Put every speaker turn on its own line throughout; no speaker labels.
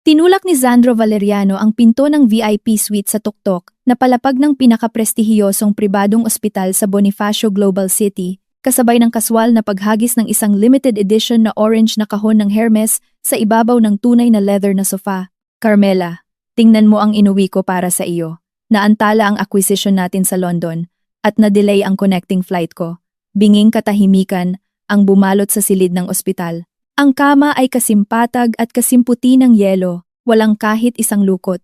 Tinulak ni Zandro Valeriano ang pinto ng VIP suite sa tuktok na palapag ng pinakaprestihiyosong pribadong ospital sa Bonifacio Global City, kasabay ng kaswal na paghagis ng isang limited edition na orange na kahon ng Hermes sa ibabaw ng tunay na leather na sofa. Carmela, tingnan mo ang inuwi ko para sa iyo. Naantala ang acquisition natin sa London at na-delay ang connecting flight ko. Binging katahimikan ang bumalot sa silid ng ospital. Ang kama ay kasimpatag at kasimputi ng yelo, walang kahit isang lukot.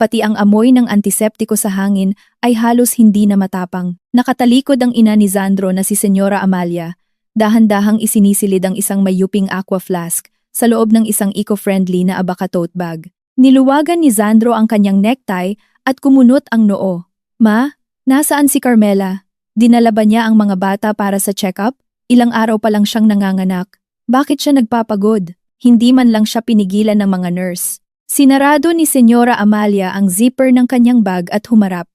Pati ang amoy ng antiseptiko sa hangin ay halos hindi na matapang. Nakatalikod ang ina ni Zandro na si Senyora Amalia, dahan-dahang isinisilid ang isang mayuping aqua flask sa loob ng isang eco-friendly na abaka tote bag. Niluwagan ni Zandro ang kanyang necktie at kumunot ang noo. Ma, nasaan si Carmela? Dinala ba niya ang mga bata para sa check-up? Ilang araw pa lang siyang nanganganak. Bakit siya nagpapagod? Hindi man lang siya pinigilan ng mga nurse. Sinarado ni Senyora Amalia ang zipper ng kanyang bag at humarap.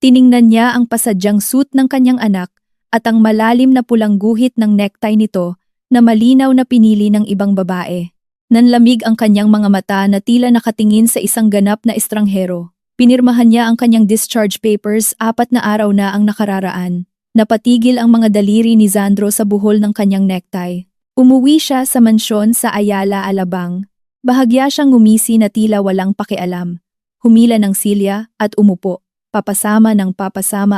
Tiningnan niya ang pasadyang suit ng kanyang anak at ang malalim na pulang guhit ng necktie nito na malinaw na pinili ng ibang babae. Nanlamig ang kanyang mga mata na tila nakatingin sa isang ganap na estranghero. Pinirmahan niya ang kanyang discharge papers 4 na araw na ang nakararaan. Napatigil ang mga daliri ni Zandro sa buhol ng kanyang necktie. Umuwi siya sa mansyon sa Ayala, Alabang. Bahagya siyang ngumisi na tila walang pakialam. Humila ng silya at umupo. Papasama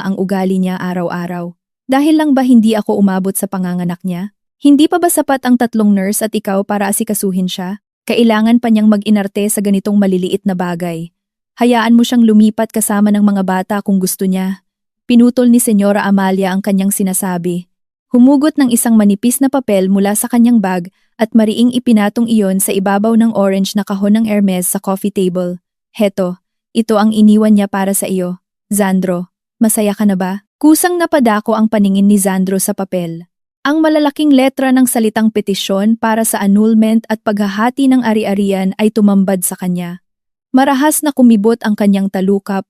ang ugali niya araw-araw. Dahil lang ba hindi ako umabot sa panganganak niya? Hindi pa ba sapat ang 3 nurse at ikaw para asikasuhin siya? Kailangan pa niyang mag-inarte sa ganitong maliliit na bagay. Hayaan mo siyang lumipat kasama ng mga bata kung gusto niya. Pinutol ni Senyora Amalia ang kanyang sinasabi. Humugot ng isang manipis na papel mula sa kanyang bag at mariing ipinatong iyon sa ibabaw ng orange na kahon ng Hermes sa coffee table. Heto, ito ang iniwan niya para sa iyo. Zandro, masaya ka na ba? Kusang napadako ang paningin ni Zandro sa papel. Ang malalaking letra ng salitang petisyon para sa annulment at paghahati ng ari-arian ay tumambad sa kanya. Marahas na kumibot ang kanyang talukap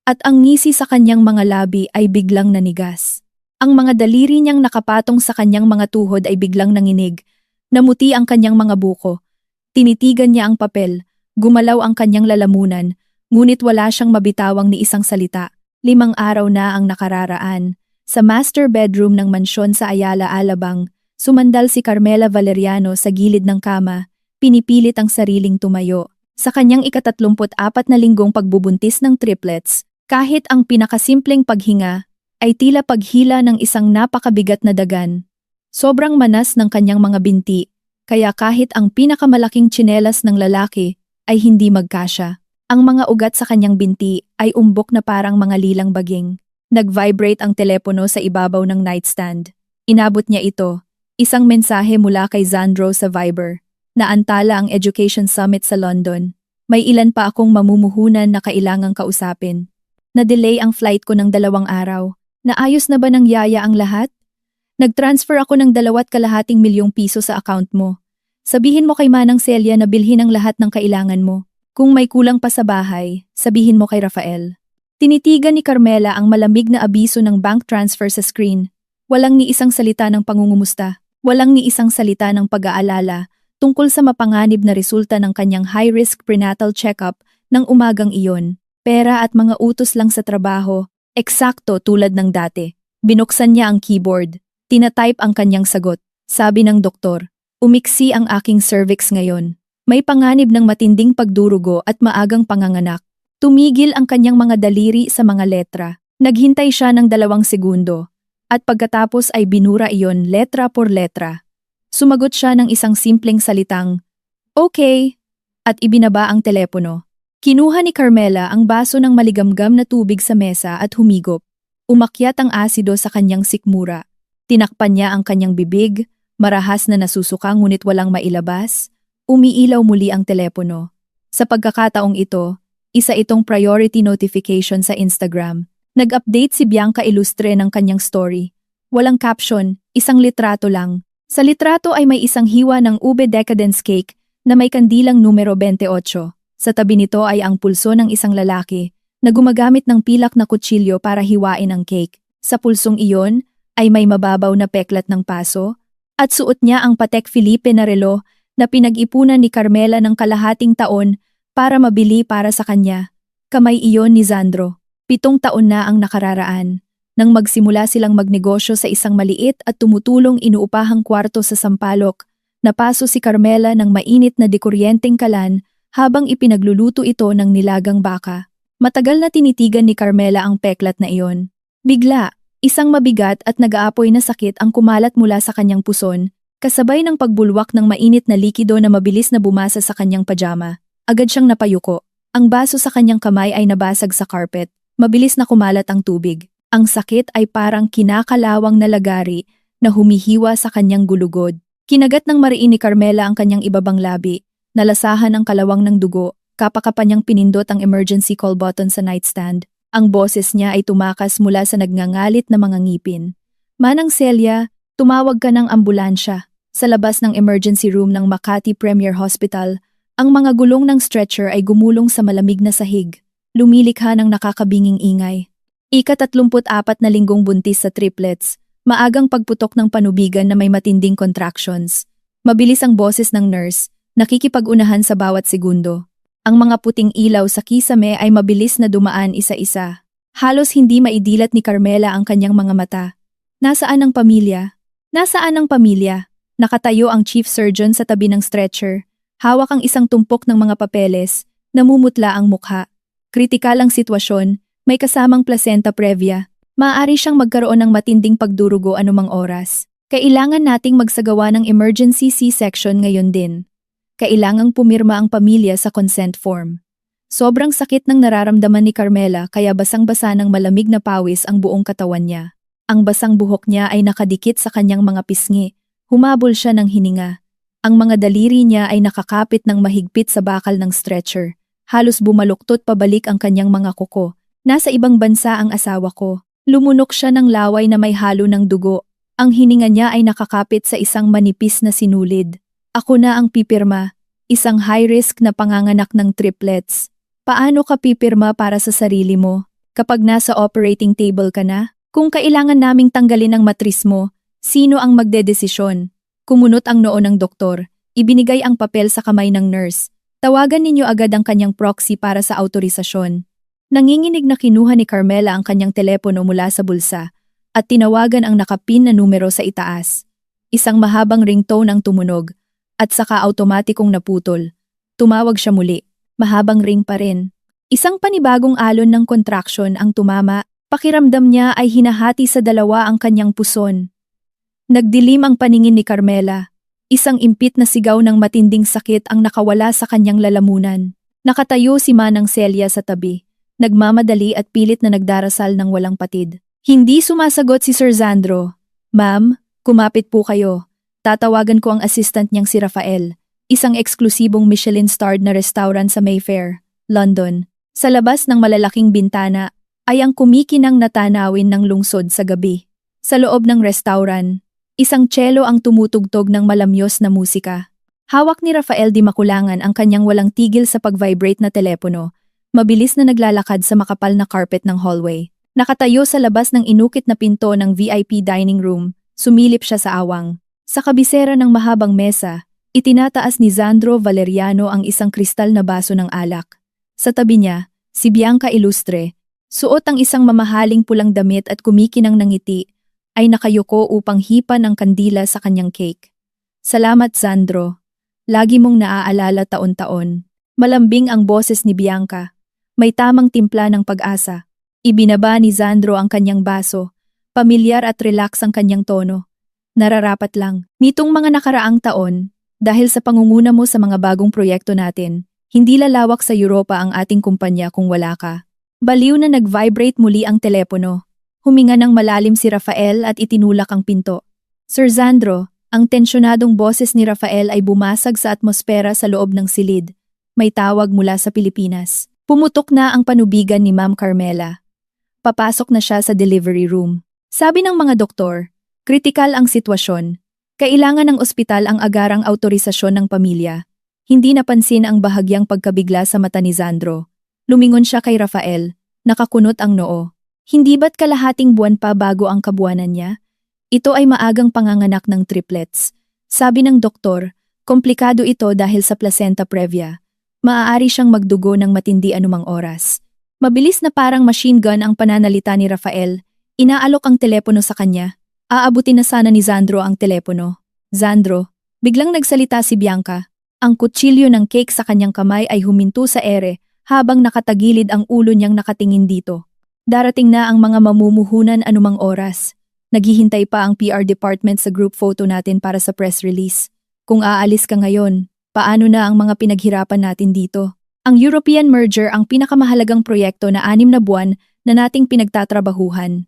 at ang ngisi sa kanyang mga labi ay biglang nanigas. Ang mga daliri niyang nakapatong sa kanyang mga tuhod ay biglang nanginig. Namuti ang kanyang mga buko. Tinitigan niya ang papel. Gumalaw ang kanyang lalamunan. Ngunit wala siyang mabitawang ni isang salita. 5 araw na ang nakararaan. Sa master bedroom ng mansyon sa Ayala, Alabang, sumandal si Carmela Valeriano sa gilid ng kama. Pinipilit ang sariling tumayo. Sa kanyang ika-34 na linggong pagbubuntis ng triplets, kahit ang pinakasimpleng paghinga, ay tila paghila ng isang napakabigat na dagan. Sobrang manas ng kanyang mga binti, kaya kahit ang pinakamalaking tsinelas ng lalaki ay hindi magkasya. Ang mga ugat sa kanyang binti ay umbok na parang mga lilang baging. Nag-vibrate ang telepono sa ibabaw ng nightstand. Inabot niya ito, isang mensahe mula kay Zandro sa Viber. Naantala ang Education Summit sa London. May ilan pa akong mamumuhunan na kailangang kausapin. Na-delay ang flight ko ng 2 araw. Naayos na ba ng yaya ang lahat? Nag-transfer ako ng 2.2 milyong piso sa account mo. Sabihin mo kay Manang Celia na bilhin ang lahat ng kailangan mo. Kung may kulang pa sa bahay, sabihin mo kay Rafael. Tinitigan ni Carmela ang malamig na abiso ng bank transfer sa screen. Walang ni isang salita ng pangungumusta. Walang ni isang salita ng pag-aalala tungkol sa mapanganib na resulta ng kanyang high-risk prenatal check-up ng umagang iyon. Pera at mga utos lang sa trabaho. Eksakto tulad ng dati. Binuksan niya ang keyboard. Tinatype ang kanyang sagot. Sabi ng doktor, umiksi ang aking cervix ngayon. May panganib ng matinding pagdurugo at maagang panganganak. Tumigil ang kanyang mga daliri sa mga letra. Naghintay siya ng 2 segundo. At pagkatapos ay binura iyon letra por letra. Sumagot siya ng isang simpleng salitang, "Okay," at ibinaba ang telepono. Kinuha ni Carmela ang baso ng maligamgam na tubig sa mesa at humigop. Umakyat ang asido sa kanyang sikmura. Tinakpan niya ang kanyang bibig, marahas na nasusuka ngunit walang mailabas. Umiilaw muli ang telepono. Sa pagkakataong ito, isa itong priority notification sa Instagram. Nag-update si Bianca Ilustre ng kanyang story. Walang caption, isang litrato lang. Sa litrato ay may isang hiwa ng ube decadence cake na may kandilang numero 28. Sa tabi nito ay ang pulso ng isang lalaki na gumagamit ng pilak na kutsilyo para hiwain ang cake. Sa pulsong iyon ay may mababaw na peklat ng paso at suot niya ang Patek Philippe na relo na pinag-ipunan ni Carmela ng kalahating taon para mabili para sa kanya. Kamay iyon ni Sandro. 7 taon na ang nakararaan. Nang magsimula silang magnegosyo sa isang maliit at tumutulong inuupahang kwarto sa Sampaloc, napaso si Carmela ng mainit na dekuryenteng kalan habang ipinagluluto ito ng nilagang baka. Matagal na tinitigan ni Carmela ang peklat na iyon. Bigla, isang mabigat at nag-aapoy na sakit ang kumalat mula sa kanyang puson, kasabay ng pagbulwak ng mainit na likido na mabilis na bumasa sa kanyang pajama. Agad siyang napayuko. Ang baso sa kanyang kamay ay nabasag sa carpet. Mabilis na kumalat ang tubig. Ang sakit ay parang kinakalawang na lagari na humihiwa sa kanyang gulugod. Kinagat ng mariin ni Carmela ang kanyang ibabang labi. Nalasahan ang kalawang ng dugo. Kapakapan niyang pinindot ang emergency call button sa nightstand. Ang boses niya ay tumakas mula sa nagngangalit na mga ngipin. Manang Celia, tumawag ka ng ambulansya. Sa labas ng emergency room ng Makati Premier Hospital, ang mga gulong ng stretcher ay gumulong sa malamig na sahig. Lumilikha ng nakakabinging ingay. Ika-34 na linggong buntis sa triplets, maagang pagputok ng panubigan na may matinding contractions. Mabilis ang boses ng nurse, nakikipag-unahan sa bawat segundo. Ang mga puting ilaw sa kisame ay mabilis na dumaan isa-isa. Halos hindi maidilat ni Carmela ang kanyang mga mata. Nasaan ang pamilya? Nasaan ang pamilya? Nakatayo ang chief surgeon sa tabi ng stretcher. Hawak ang isang tumpok ng mga papeles, namumutla ang mukha. Kritikal ang sitwasyon, may kasamang placenta previa. Maaari siyang magkaroon ng matinding pagdurugo anumang oras. Kailangan nating magsagawa ng emergency C-section ngayon din. Kailangang pumirma ang pamilya sa consent form. Sobrang sakit ng nararamdaman ni Carmela kaya basang-basa ng malamig na pawis ang buong katawan niya. Ang basang buhok niya ay nakadikit sa kanyang mga pisngi. Humabol siya ng hininga. Ang mga daliri niya ay nakakapit ng mahigpit sa bakal ng stretcher. Halos bumaluktot pabalik ang kanyang mga kuko. Nasa ibang bansa ang asawa ko. Lumunok siya ng laway na may halo ng dugo. Ang hininga niya ay nakakapit sa isang manipis na sinulid. Ako na ang pipirma. Isang high-risk na panganganak ng triplets. Paano ka pipirma para sa sarili mo? Kapag nasa operating table ka na? Kung kailangan naming tanggalin ang matris mo, sino ang magdedesisyon? Kumunot ang noo ng doktor. Ibinigay ang papel sa kamay ng nurse. Tawagan ninyo agad ang kanyang proxy para sa autorisasyon. Nanginginig na kinuha ni Carmela ang kanyang telepono mula sa bulsa at tinawagan ang nakapin na numero sa itaas. Isang mahabang ringtone ang tumunog at saka automatikong naputol. Tumawag siya muli. Mahabang ring pa rin. Isang panibagong alon ng contraction ang tumama. Pakiramdam niya ay hinahati sa dalawa ang kanyang puson. Nagdilim ang paningin ni Carmela. Isang impit na sigaw ng matinding sakit ang nakawala sa kanyang lalamunan. Nakatayo si Manang Celia sa tabi. Nagmamadali at pilit na nagdarasal ng walang patid. Hindi sumasagot si Sir Sandro. Ma'am, kumapit po kayo. Tatawagan ko ang assistant niyang si Rafael. Isang eksklusibong Michelin-starred na restaurant sa Mayfair, London. Sa labas ng malalaking bintana ay ang kumikinang na tanawin ng lungsod sa gabi. Sa loob ng restaurant, isang cello ang tumutugtog ng malamyos na musika. Hawak ni Rafael di makulangan ang kanyang walang tigil sa pag-vibrate na telepono. Mabilis na naglalakad sa makapal na carpet ng hallway. Nakatayo sa labas ng inukit na pinto ng VIP dining room, sumilip siya sa awang. Sa kabisera ng mahabang mesa, itinataas ni Sandro Valeriano ang isang kristal na baso ng alak. Sa tabi niya, si Bianca Ilustre, suot ang isang mamahaling pulang damit at kumikinang ng ngiti, ay nakayuko upang hipan ng kandila sa kanyang cake. Salamat Sandro. Lagi mong naaalala taon-taon. Malambing ang boses ni Bianca. May tamang timpla ng pag-asa. Ibinaba ni Sandro ang kanyang baso. Pamilyar at relax ang kanyang tono. Nararapat lang. Nitong mga nakaraang taon, dahil sa pangunguna mo sa mga bagong proyekto natin, hindi lalawak sa Europa ang ating kumpanya kung wala ka. Baliw na nag-vibrate muli ang telepono. Huminga ng malalim si Rafael at itinulak ang pinto. Sir Sandro, ang tensyonadong boses ni Rafael ay bumasag sa atmosfera sa loob ng silid. May tawag mula sa Pilipinas. Pumutok na ang panubigan ni Ma'am Carmela. Papasok na siya sa delivery room. Sabi ng mga doktor, kritikal ang sitwasyon. Kailangan ng ospital ang agarang autorisasyon ng pamilya. Hindi napansin ang bahagyang pagkabigla sa mata ni Sandro. Lumingon siya kay Rafael. Nakakunot ang noo. Hindi ba't kalahating buwan pa bago ang kabuwanan niya? Ito ay maagang panganganak ng triplets. Sabi ng doktor, komplikado ito dahil sa placenta previa. Maaari siyang magdugo ng matindi anumang oras. Mabilis na parang machine gun ang pananalita ni Rafael. Inaalok ang telepono sa kanya. Aabutin na sana ni Zandro ang telepono. Zandro, biglang nagsalita si Bianca. Ang kutsilyo ng cake sa kanyang kamay ay huminto sa ere habang nakatagilid ang ulo niyang nakatingin dito. Darating na ang mga mamumuhunan anumang oras. Naghihintay pa ang PR department sa group photo natin para sa press release. Kung aalis ka ngayon, paano na ang mga pinaghirapan natin dito? Ang European merger ang pinakamahalagang proyekto na 6 na buwan na nating pinagtatrabahuhan.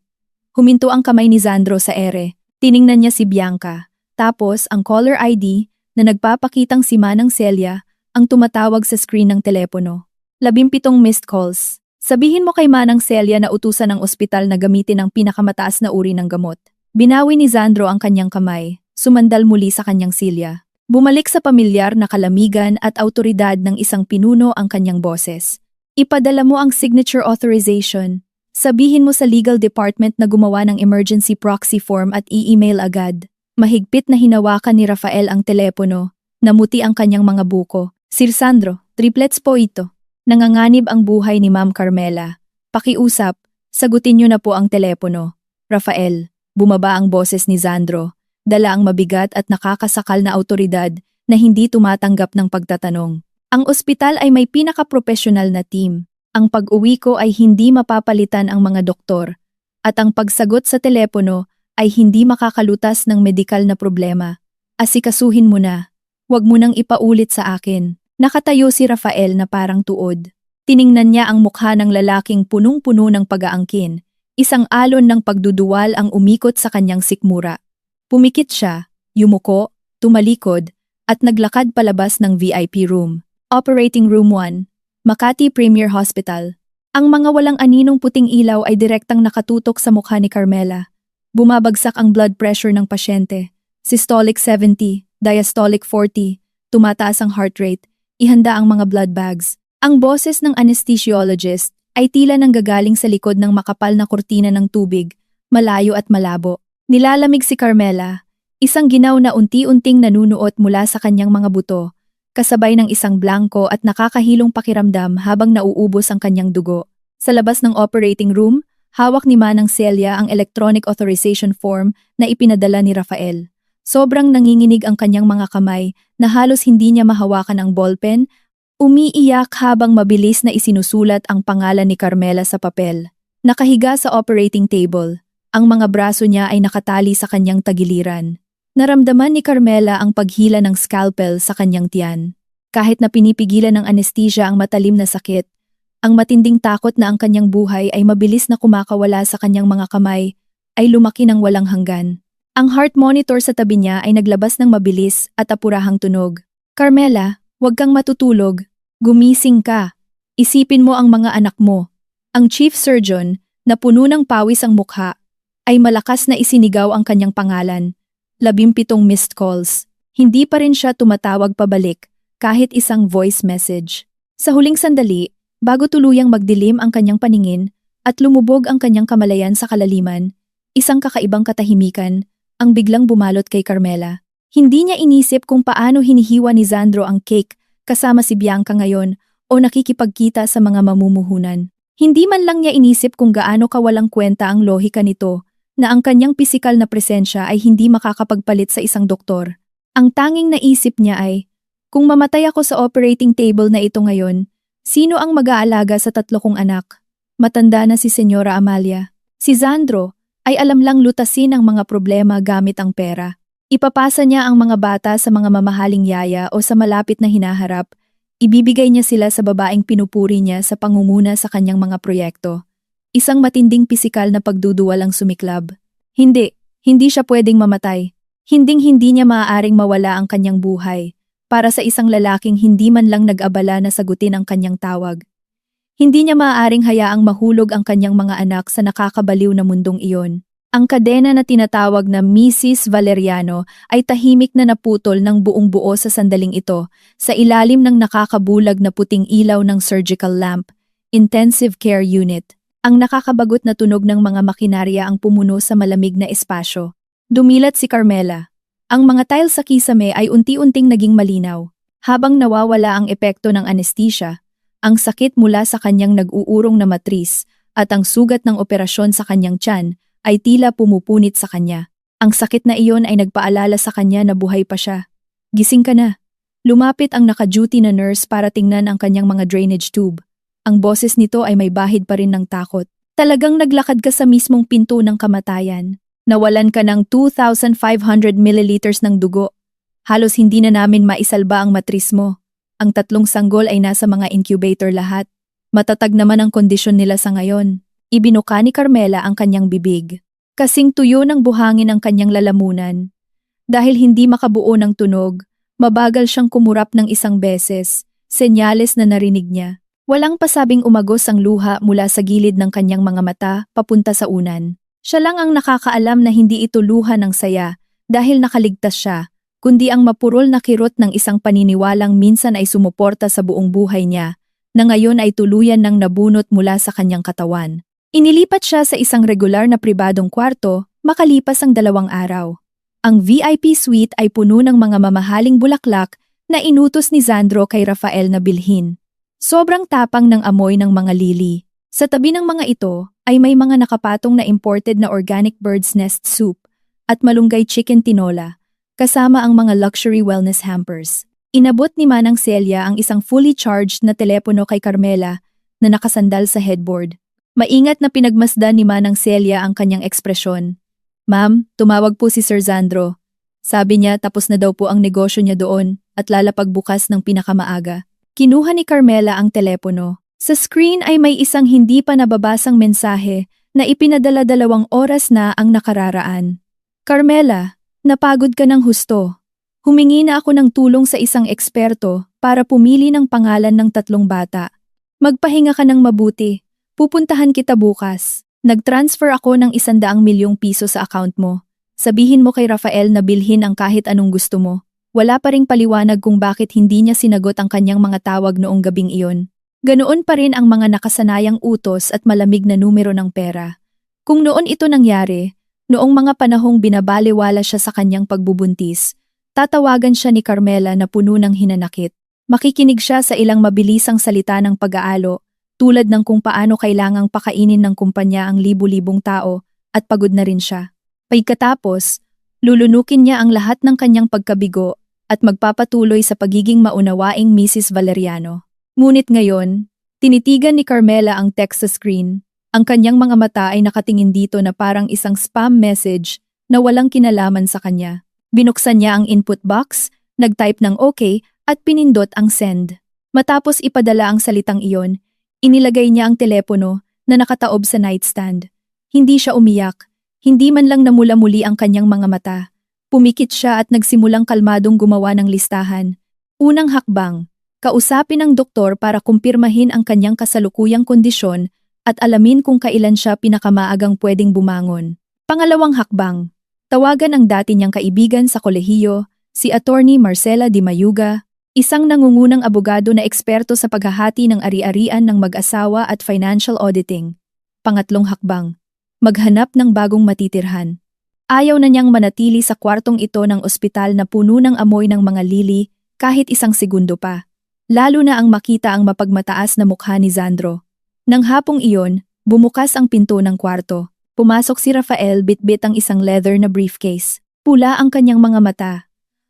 Huminto ang kamay ni Zandro sa ere. Tiningnan niya si Bianca. Tapos ang caller ID na nagpapakitang si Manang Celia ang tumatawag sa screen ng telepono. 17 missed calls. Sabihin mo kay Manang Celia na utusan ng ospital na gamitin ang pinakamataas na uri ng gamot. Binawi ni Zandro ang kanyang kamay. Sumandal muli sa kanyang silya. Bumalik sa pamilyar na kalamigan at autoridad ng isang pinuno ang kanyang boses. Ipadala mo ang signature authorization. Sabihin mo sa legal department na gumawa ng emergency proxy form at i-email agad. Mahigpit na hinawakan ni Rafael ang telepono. Namuti ang kanyang mga buko. Sir Sandro, triplets po ito. Nanganganib ang buhay ni Ma'am Carmela. Pakiusap, sagutin niyo na po ang telepono. Rafael, bumaba ang boses ni Zandro. Dala ang mabigat at nakakasakal na autoridad na hindi tumatanggap ng pagtatanong. Ang ospital ay may pinaka-professional na team. Ang pag-uwi ko ay hindi mapapalitan ang mga doktor. At ang pagsagot sa telepono ay hindi makakalutas ng medikal na problema. Asikasuhin mo na. Huwag mo nang ipaulit sa akin. Nakatayo si Rafael na parang tuod. Tiningnan niya ang mukha ng lalaking punong-puno ng pag-aangkin. Isang alon ng pagduduwal ang umikot sa kanyang sikmura. Pumikit siya, yumuko, tumalikod, at naglakad palabas ng VIP room. Operating Room 1, Makati Premier Hospital. Ang mga walang aninong puting ilaw ay direktang nakatutok sa mukha ni Carmela. Bumabagsak ang blood pressure ng pasyente. Systolic 70, diastolic 40, tumataas ang heart rate, ihanda ang mga blood bags. Ang boses ng anesthesiologist ay tila nanggagaling sa likod ng makapal na kurtina ng tubig, malayo at malabo. Nilalamig si Carmela, isang ginaw na unti-unting nanunuot mula sa kanyang mga buto, kasabay ng isang blanko at nakakahilong pakiramdam habang nauubos ang kanyang dugo. Sa labas ng operating room, hawak ni Manang Celia ang electronic authorization form na ipinadala ni Rafael. Sobrang nanginginig ang kanyang mga kamay na halos hindi niya mahawakan ang ballpen, umiiyak habang mabilis na isinusulat ang pangalan ni Carmela sa papel. Nakahiga sa operating table. Ang mga braso niya ay nakatali sa kanyang tagiliran. Naramdaman ni Carmela ang paghila ng scalpel sa kanyang tiyan. Kahit na pinipigilan ng anesthesia ang matalim na sakit, ang matinding takot na ang kanyang buhay ay mabilis na kumakawala sa kanyang mga kamay ay lumaki ng walang hanggan. Ang heart monitor sa tabi niya ay naglabas ng mabilis at apurahang tunog. Carmela, huwag kang matutulog. Gumising ka. Isipin mo ang mga anak mo. Ang chief surgeon, na puno ng pawis ang mukha, ay malakas na isinigaw ang kanyang pangalan. 17 missed calls. Hindi pa rin siya tumatawag pabalik, kahit isang voice message. Sa huling sandali, bago tuluyang magdilim ang kanyang paningin at lumubog ang kanyang kamalayan sa kalaliman, isang kakaibang katahimikan ang biglang bumalot kay Carmela. Hindi niya inisip kung paano hinihiwa ni Zandro ang cake kasama si Bianca ngayon o nakikipagkita sa mga mamumuhunan. Hindi man lang niya inisip kung gaano kawalang kwenta ang lohika nito na ang kanyang pisikal na presensya ay hindi makakapagpalit sa isang doktor. Ang tanging naisip niya ay, kung mamatay ako sa operating table na ito ngayon, sino ang mag-aalaga sa 3 kong anak? Matanda na si Senyora Amalia. Si Zandro ay alam lang lutasin ang mga problema gamit ang pera. Ipapasa niya ang mga bata sa mga mamahaling yaya o sa malapit na hinaharap. Ibibigay niya sila sa babaeng pinupuri niya sa pangunguna sa kanyang mga proyekto. Isang matinding pisikal na pagduduwal ang sumiklab. Hindi siya pwedeng mamatay. Hindi niya maaaring mawala ang kanyang buhay para sa isang lalaking hindi man lang nag-abala na sagutin ang kanyang tawag. Hindi niya maaaring hayaang mahulog ang kanyang mga anak sa nakakabaliw na mundong iyon. Ang kadena na tinatawag na Mrs. Valeriano ay tahimik na naputol ng buong buo sa sandaling ito sa ilalim ng nakakabulag na puting ilaw ng surgical lamp, intensive care unit. Ang nakakabagot na tunog ng mga makinarya ang pumuno sa malamig na espasyo. Dumilat si Carmela. Ang mga tile sa kisame ay unti-unting naging malinaw. Habang nawawala ang epekto ng anesthesia, ang sakit mula sa kanyang nag-uurong na matris at ang sugat ng operasyon sa kanyang tiyan ay tila pumupunit sa kanya. Ang sakit na iyon ay nagpaalala sa kanya na buhay pa siya. Gising ka na. Lumapit ang naka-duty na nurse para tingnan ang kanyang mga drainage tube. Ang boses nito ay may bahid pa rin ng takot. Talagang naglakad ka sa mismong pinto ng kamatayan. Nawalan ka ng 2,500 milliliters ng dugo. Halos hindi na namin maisalba ang matris mo. Ang 3 sanggol ay nasa mga incubator lahat. Matatag naman ang kondisyon nila sa ngayon. Ibinuka ni Carmela ang kanyang bibig. Kasing tuyo ng buhangin ang kanyang lalamunan. Dahil hindi makabuo ng tunog, mabagal siyang kumurap ng isang beses, senyales na narinig niya. Walang pasabing umagos ang luha mula sa gilid ng kanyang mga mata papunta sa unan. Siya lang ang nakakaalam na hindi ito luha ng saya dahil nakaligtas siya, kundi ang mapurol na kirot ng isang paniniwalang minsan ay sumuporta sa buong buhay niya, na ngayon ay tuluyan ng nabunot mula sa kanyang katawan. Inilipat siya sa isang regular na pribadong kwarto makalipas ang 2 araw. Ang VIP suite ay puno ng mga mamahaling bulaklak na inutos ni Sandro kay Rafael na bilhin. Sobrang tapang ng amoy ng mga lili. Sa tabi ng mga ito ay may mga nakapatong na imported na organic bird's nest soup at malunggay chicken tinola, kasama ang mga luxury wellness hampers. Inabot ni Manang Celia ang isang fully charged na telepono kay Carmela na nakasandal sa headboard. Maingat na pinagmasdan ni Manang Celia ang kanyang ekspresyon. Ma'am, tumawag po si Sir Sandro. Sabi niya tapos na daw po ang negosyo niya doon at lalapag bukas ng pinakamaaga. Kinuha ni Carmela ang telepono. Sa screen ay may isang hindi pa nababasang mensahe na ipinadala 2 oras na ang nakararaan. Carmela, napagod ka ng husto. Humingi na ako ng tulong sa isang eksperto para pumili ng pangalan ng 3 bata. Magpahinga ka ng mabuti. Pupuntahan kita bukas. Nag-transfer ako ng 100 milyong piso sa account mo. Sabihin mo kay Rafael na bilhin ang kahit anong gusto mo. Wala pa ring paliwanag kung bakit hindi niya sinagot ang kanyang mga tawag noong gabing iyon. Ganoon pa rin ang mga nakasanayang utos at malamig na numero ng pera. Kung noon ito nangyari, noong mga panahong binabaliwala siya sa kanyang pagbubuntis, tatawagan siya ni Carmela na puno ng hinanakit. Makikinig siya sa ilang mabilisang salita ng pag-aalo, tulad ng kung paano kailangang pakainin ng kumpanya ang libu-libong tao at pagod na rin siya. Pagkatapos, lulunukin niya ang lahat ng kanyang pagkabigo at magpapatuloy sa pagiging maunawaing Mrs. Valeriano. Ngunit ngayon, tinitigan ni Carmela ang text sa screen. Ang kanyang mga mata ay nakatingin dito na parang isang spam message na walang kinalaman sa kanya. Binuksan niya ang input box, nag-type ng okay at pinindot ang send. Matapos ipadala ang salitang iyon, inilagay niya ang telepono na nakataob sa nightstand. Hindi siya umiyak, hindi man lang namula-muli ang kanyang mga mata. Pumikit siya at nagsimulang kalmadong gumawa ng listahan. Unang hakbang, kausapin ang doktor para kumpirmahin ang kanyang kasalukuyang kondisyon at alamin kung kailan siya pinakamaagang pwedeng bumangon. Pangalawang hakbang, tawagan ang dati niyang kaibigan sa kolehiyo, si Attorney Marcela Di Mayuga, isang nangungunang abogado na eksperto sa paghahati ng ari-arian ng mag-asawa at financial auditing. Pangatlong hakbang, maghanap ng bagong matitirhan. Ayaw na niyang manatili sa kwartong ito ng ospital na puno ng amoy ng mga lili kahit isang segundo pa. Lalo na ang makita ang mapagmataas na mukha ni Sandro. Nang hapong iyon, bumukas ang pinto ng kwarto. Pumasok si Rafael bitbit ang isang leather na briefcase. Pula ang kanyang mga mata.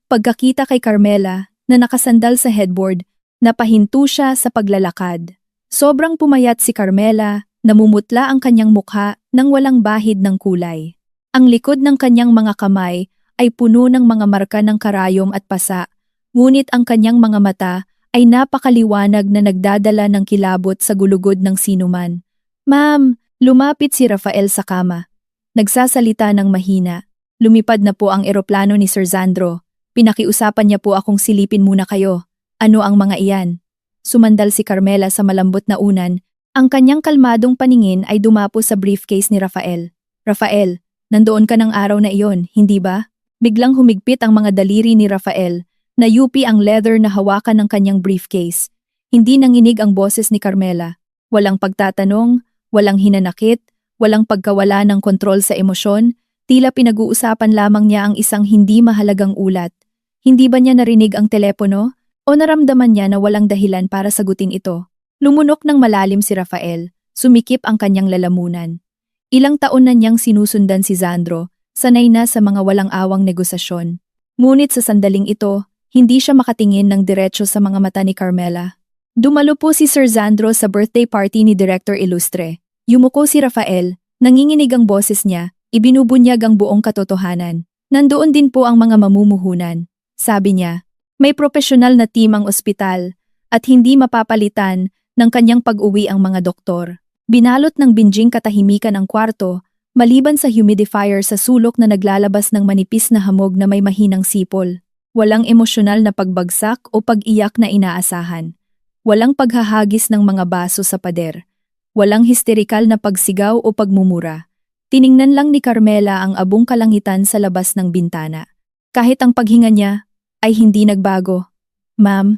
Pagkakita kay Carmela, na nakasandal sa headboard, napahinto siya sa paglalakad. Sobrang pumayat si Carmela, namumutla ang kanyang mukha nang walang bahid ng kulay. Ang likod ng kanyang mga kamay ay puno ng mga marka ng karayom at pasa, ngunit ang kanyang mga mata ay napakaliwanag na nagdadala ng kilabot sa gulugod ng sinuman. Ma'am, lumapit si Rafael sa kama. Nagsasalita ng mahina. Lumipad na po ang eroplano ni Sir Sandro. Pinakiusapan niya po akong silipin muna kayo. Ano ang mga iyan? Sumandal si Carmela sa malambot na unan. Ang kanyang kalmadong paningin ay dumapo sa briefcase ni Rafael. Rafael, nandoon ka ng araw na iyon, hindi ba? Biglang humigpit ang mga daliri ni Rafael. Nayupi ang leather na hawakan ng kanyang briefcase. Hindi nanginig ang boses ni Carmela. Walang pagtatanong, walang hinanakit, walang pagkawala ng kontrol sa emosyon, tila pinag-uusapan lamang niya ang isang hindi mahalagang ulat. Hindi ba niya narinig ang telepono? O naramdaman niya na walang dahilan para sagutin ito? Lumunok ng malalim si Rafael, sumikip ang kanyang lalamunan. Ilang taon na niyang sinusundan si Sandro, sanay na sa mga walang awang negosasyon. Ngunit sa sandaling ito, hindi siya makatingin ng diretso sa mga mata ni Carmela. Dumalo po si Sir Sandro sa birthday party ni Director Ilustre. Yumuko si Rafael, nanginginig ang boses niya, ibinubunyag ang buong katotohanan. Nandoon din po ang mga mamumuhunan. Sabi niya, may profesional na team ang ospital at hindi mapapalitan ng kanyang pag-uwi ang mga doktor. Binalot ng binjing katahimikan ang kwarto, maliban sa humidifier sa sulok na naglalabas ng manipis na hamog na may mahinang sipol. Walang emosyonal na pagbagsak o pag-iyak na inaasahan. Walang paghahagis ng mga baso sa pader. Walang histerikal na pagsigaw o pagmumura. Tiningnan lang ni Carmela ang abong kalangitan sa labas ng bintana. Kahit ang paghinga niya ay hindi nagbago. Ma'am,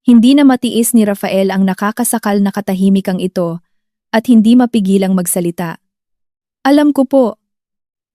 hindi na matiis ni Rafael ang nakakasakal na katahimikang ito at hindi mapigilang magsalita. Alam ko po.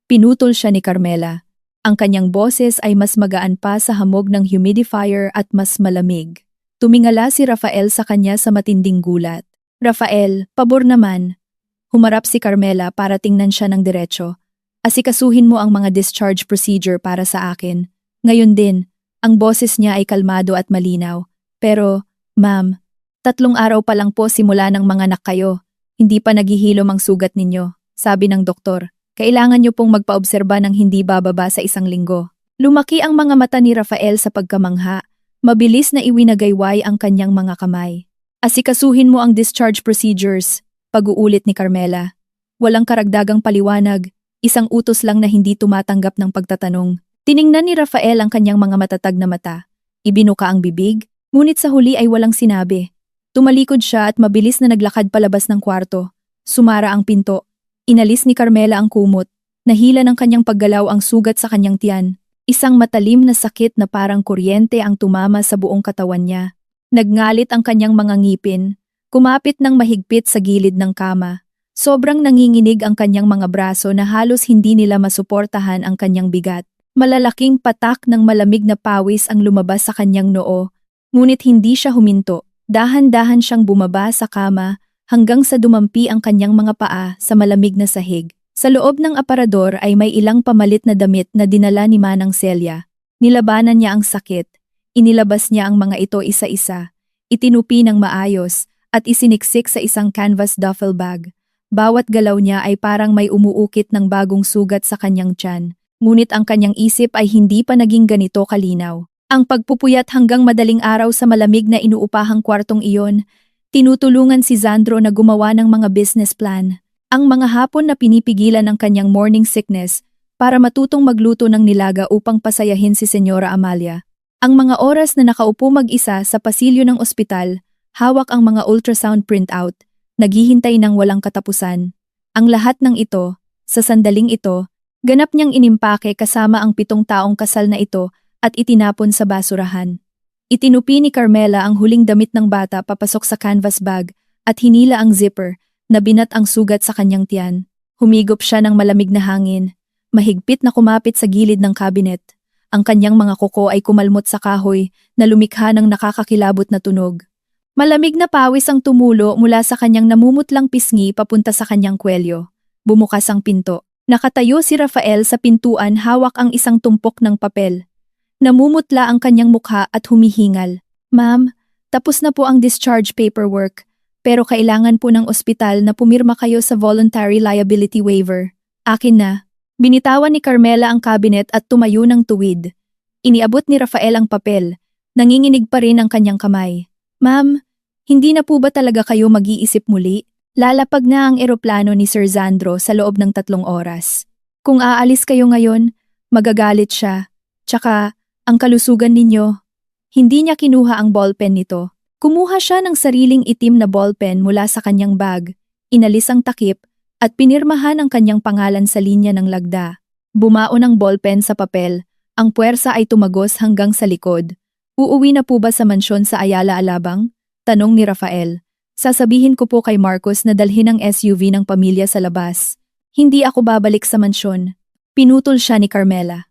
Pinutol siya ni Carmela. Ang kanyang boses ay mas magaan pa sa hamog ng humidifier at mas malamig. Tumingala si Rafael sa kanya sa matinding gulat. Rafael, pabor naman. Humarap si Carmela para tingnan siya ng diretso. Asikasuhin mo ang mga discharge procedure para sa akin. Ngayon din, ang boses niya ay kalmado at malinaw. Pero, ma'am, 3 araw pa lang po simula ng mga anak kayo. Hindi pa naghihilom ang sugat ninyo, sabi ng doktor. Kailangan niyo pong magpaobserba ng hindi bababa sa 1 linggo. Lumaki ang mga mata ni Rafael sa pagkamangha. Mabilis na iwinagayway ang kanyang mga kamay. Asikasuhin mo ang discharge procedures, pag-uulit ni Carmela. Walang karagdagang paliwanag, isang utos lang na hindi tumatanggap ng pagtatanong. Tiningnan ni Rafael ang kanyang mga matatag na mata. Ibinuka ang bibig, ngunit sa huli ay walang sinabi. Tumalikod siya at mabilis na naglakad palabas ng kwarto. Sumara ang pinto. Inalis ni Carmela ang kumot. Nahila ng kanyang paggalaw ang sugat sa kanyang tiyan. Isang matalim na sakit na parang kuryente ang tumama sa buong katawan niya. Nagngalit ang kanyang mga ngipin. Kumapit ng mahigpit sa gilid ng kama. Sobrang nanginginig ang kanyang mga braso na halos hindi nila masuportahan ang kanyang bigat. Malalaking patak ng malamig na pawis ang lumabas sa kanyang noo. Ngunit hindi siya huminto. Dahan-dahan siyang bumaba sa kama hanggang sa dumampi ang kanyang mga paa sa malamig na sahig. Sa loob ng aparador ay may ilang pamalit na damit na dinala ni Manang Celia. Nilabanan niya ang sakit. Inilabas niya ang mga ito isa-isa. Itinupi ng maayos at isiniksik sa isang canvas duffel bag. Bawat galaw niya ay parang may umuukit ng bagong sugat sa kanyang tiyan. Ngunit ang kanyang isip ay hindi pa naging ganito kalinaw. Ang pagpupuyat hanggang madaling araw sa malamig na inuupahang kwartong iyon, tinutulungan si Sandro na gumawa ng mga business plan. Ang mga hapon na pinipigilan ng kanyang morning sickness para matutong magluto ng nilaga upang pasayahin si Senyora Amalia. Ang mga oras na nakaupo mag-isa sa pasilyo ng ospital, hawak ang mga ultrasound printout, naghihintay ng walang katapusan. Ang lahat ng ito, sa sandaling ito, ganap niyang inimpake kasama ang 7 taong kasal na ito at itinapon sa basurahan. Itinupi ni Carmela ang huling damit ng bata papasok sa canvas bag at hinila ang zipper na binat ang sugat sa kanyang tiyan. Humigop siya ng malamig na hangin, mahigpit na kumapit sa gilid ng cabinet. Ang kanyang mga kuko ay kumalmot sa kahoy na lumikha ng nakakakilabot na tunog. Malamig na pawis ang tumulo mula sa kanyang namumutlang pisngi papunta sa kanyang kwelyo. Bumukas ang pinto. Nakatayo si Rafael sa pintuan, hawak ang isang tumpok ng papel. Namumutla ang kanyang mukha at humihingal. Ma'am, tapos na po ang discharge paperwork, pero kailangan po ng ospital na pumirma kayo sa voluntary liability waiver. Akin na. Binitawan ni Carmela ang cabinet at tumayo ng tuwid. Iniabot ni Rafael ang papel. Nanginginig pa rin ang kanyang kamay. Ma'am, hindi na po ba talaga kayo mag-iisip muli? Lalapag na ang eroplano ni Sir Sandro sa loob ng 3 oras. Kung aalis kayo ngayon, magagalit siya. Tsaka, ang kalusugan ninyo. Hindi niya kinuha ang ballpen nito. Kumuha siya ng sariling itim na ballpen mula sa kanyang bag, inalis ang takip, at pinirmahan ang kanyang pangalan sa linya ng lagda. Bumaon ang ballpen sa papel, ang puwersa ay tumagos hanggang sa likod. Uuwi na po ba sa mansyon sa Ayala Alabang? Tanong ni Rafael. Sasabihin ko po kay Marcos na dalhin ang SUV ng pamilya sa labas. Hindi ako babalik sa mansyon. Pinutol siya ni Carmela.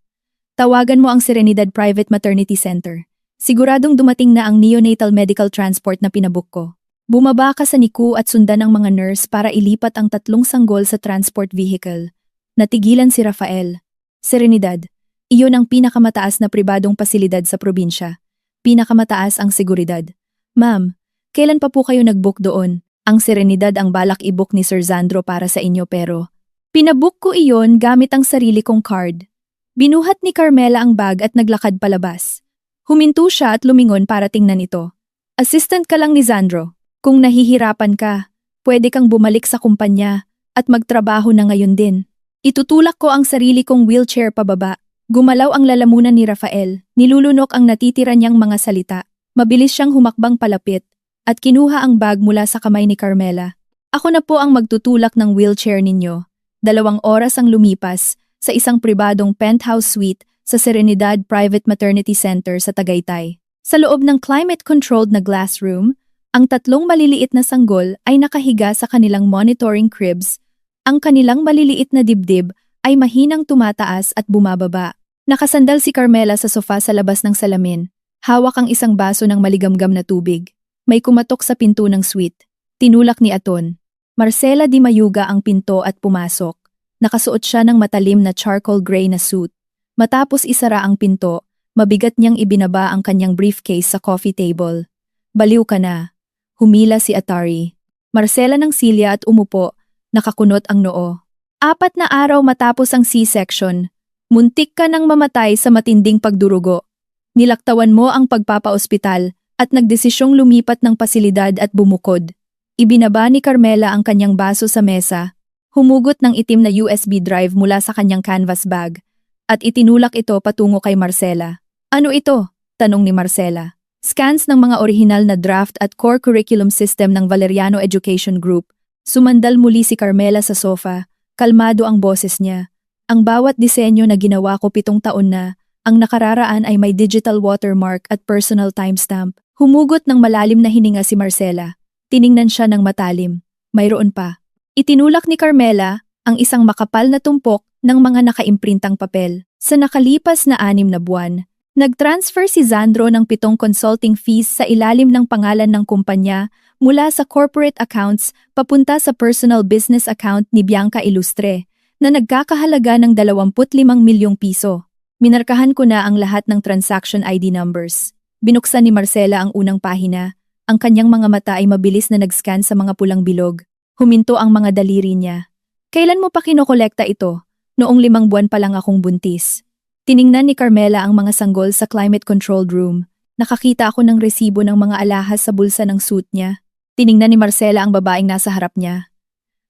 Tawagan mo ang Serenidad Private Maternity Center. Siguradong dumating na ang neonatal medical transport na pinabook ko. Bumaba ka sa NICU at sundan ang mga nurse para ilipat ang 3 sanggol sa transport vehicle. Natigilan si Rafael. Serenidad, iyon ang pinakamataas na pribadong pasilidad sa probinsya. Pinakamataas ang seguridad. Ma'am, kailan pa po kayo nag-book doon? Ang Serenidad ang balak i-book ni Sir Zandro para sa inyo pero pinabook ko iyon gamit ang sarili kong card. Binuhat ni Carmela ang bag at naglakad palabas. Huminto siya at lumingon para tingnan ito. Assistant ka lang ni Zandro. Kung nahihirapan ka, pwede kang bumalik sa kumpanya at magtrabaho na ngayon din. Itutulak ko ang sarili kong wheelchair pababa. Gumalaw ang lalamunan ni Rafael, nilulunok ang natitira niyang mga salita. Mabilis siyang humakbang palapit at kinuha ang bag mula sa kamay ni Carmela. Ako na po ang magtutulak ng wheelchair ninyo. 2 oras ang lumipas sa isang pribadong penthouse suite sa Serenidad Private Maternity Center sa Tagaytay. Sa loob ng climate-controlled na glass room, ang 3 maliliit na sanggol ay nakahiga sa kanilang monitoring cribs. Ang kanilang maliliit na dibdib ay mahinang tumataas at bumababa. Nakasandal si Carmela sa sofa sa labas ng salamin. Hawak ang isang baso ng maligamgam na tubig. May kumatok sa pinto ng suite. Tinulak ni Aton. Marcela Di Mayuga ang pinto at pumasok. Nakasuot siya ng matalim na charcoal gray na suit. Matapos isara ang pinto, mabigat niyang ibinaba ang kanyang briefcase sa coffee table. Baliw ka na. Humila si Atari. Marcela ng silya at umupo, nakakunot ang noo. 4 na araw matapos ang C-section. Muntik ka nang mamatay sa matinding pagdurugo. Nilaktawan mo ang pagpapaospital at nagdesisyong lumipat ng pasilidad at bumukod. Ibinaba ni Carmela ang kanyang baso sa mesa, humugot ng itim na USB drive mula sa kanyang canvas bag, at itinulak ito patungo kay Marcela. Ano ito? Tanong ni Marcela. Scans ng mga orihinal na draft at core curriculum system ng Valeriano Education Group. Sumandal muli si Carmela sa sofa, kalmado ang boses niya. Ang bawat disenyo na ginawa ko 7 taon na, ang nakararaan ay may digital watermark at personal timestamp. Humugot ng malalim na hininga si Marcela. Tiningnan siya ng matalim. Mayroon pa. Itinulak ni Carmela ang isang makapal na tumpok ng mga nakaimprintang papel. Sa nakalipas na 6 na buwan, nag-transfer si Zandro ng 7 consulting fees sa ilalim ng pangalan ng kumpanya mula sa corporate accounts papunta sa personal business account ni Bianca Ilustre na nagkakahalaga ng 25 milyong piso. Minarkahan ko na ang lahat ng transaction ID numbers. Binuksan ni Marcela ang unang pahina. Ang kanyang mga mata ay mabilis na nag-scan sa mga pulang bilog. Huminto ang mga daliri niya. Kailan mo pa kinokolekta ito? Noong 5 buwan pa lang akong buntis. Tiningnan ni Carmela ang mga sanggol sa climate-controlled room. Nakakita ako ng resibo ng mga alahas sa bulsa ng suit niya. Tiningnan ni Marcela ang babaeng nasa harap niya.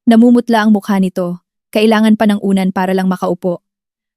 Namumutla ang mukha nito. Kailangan pa ng unan para lang makaupo.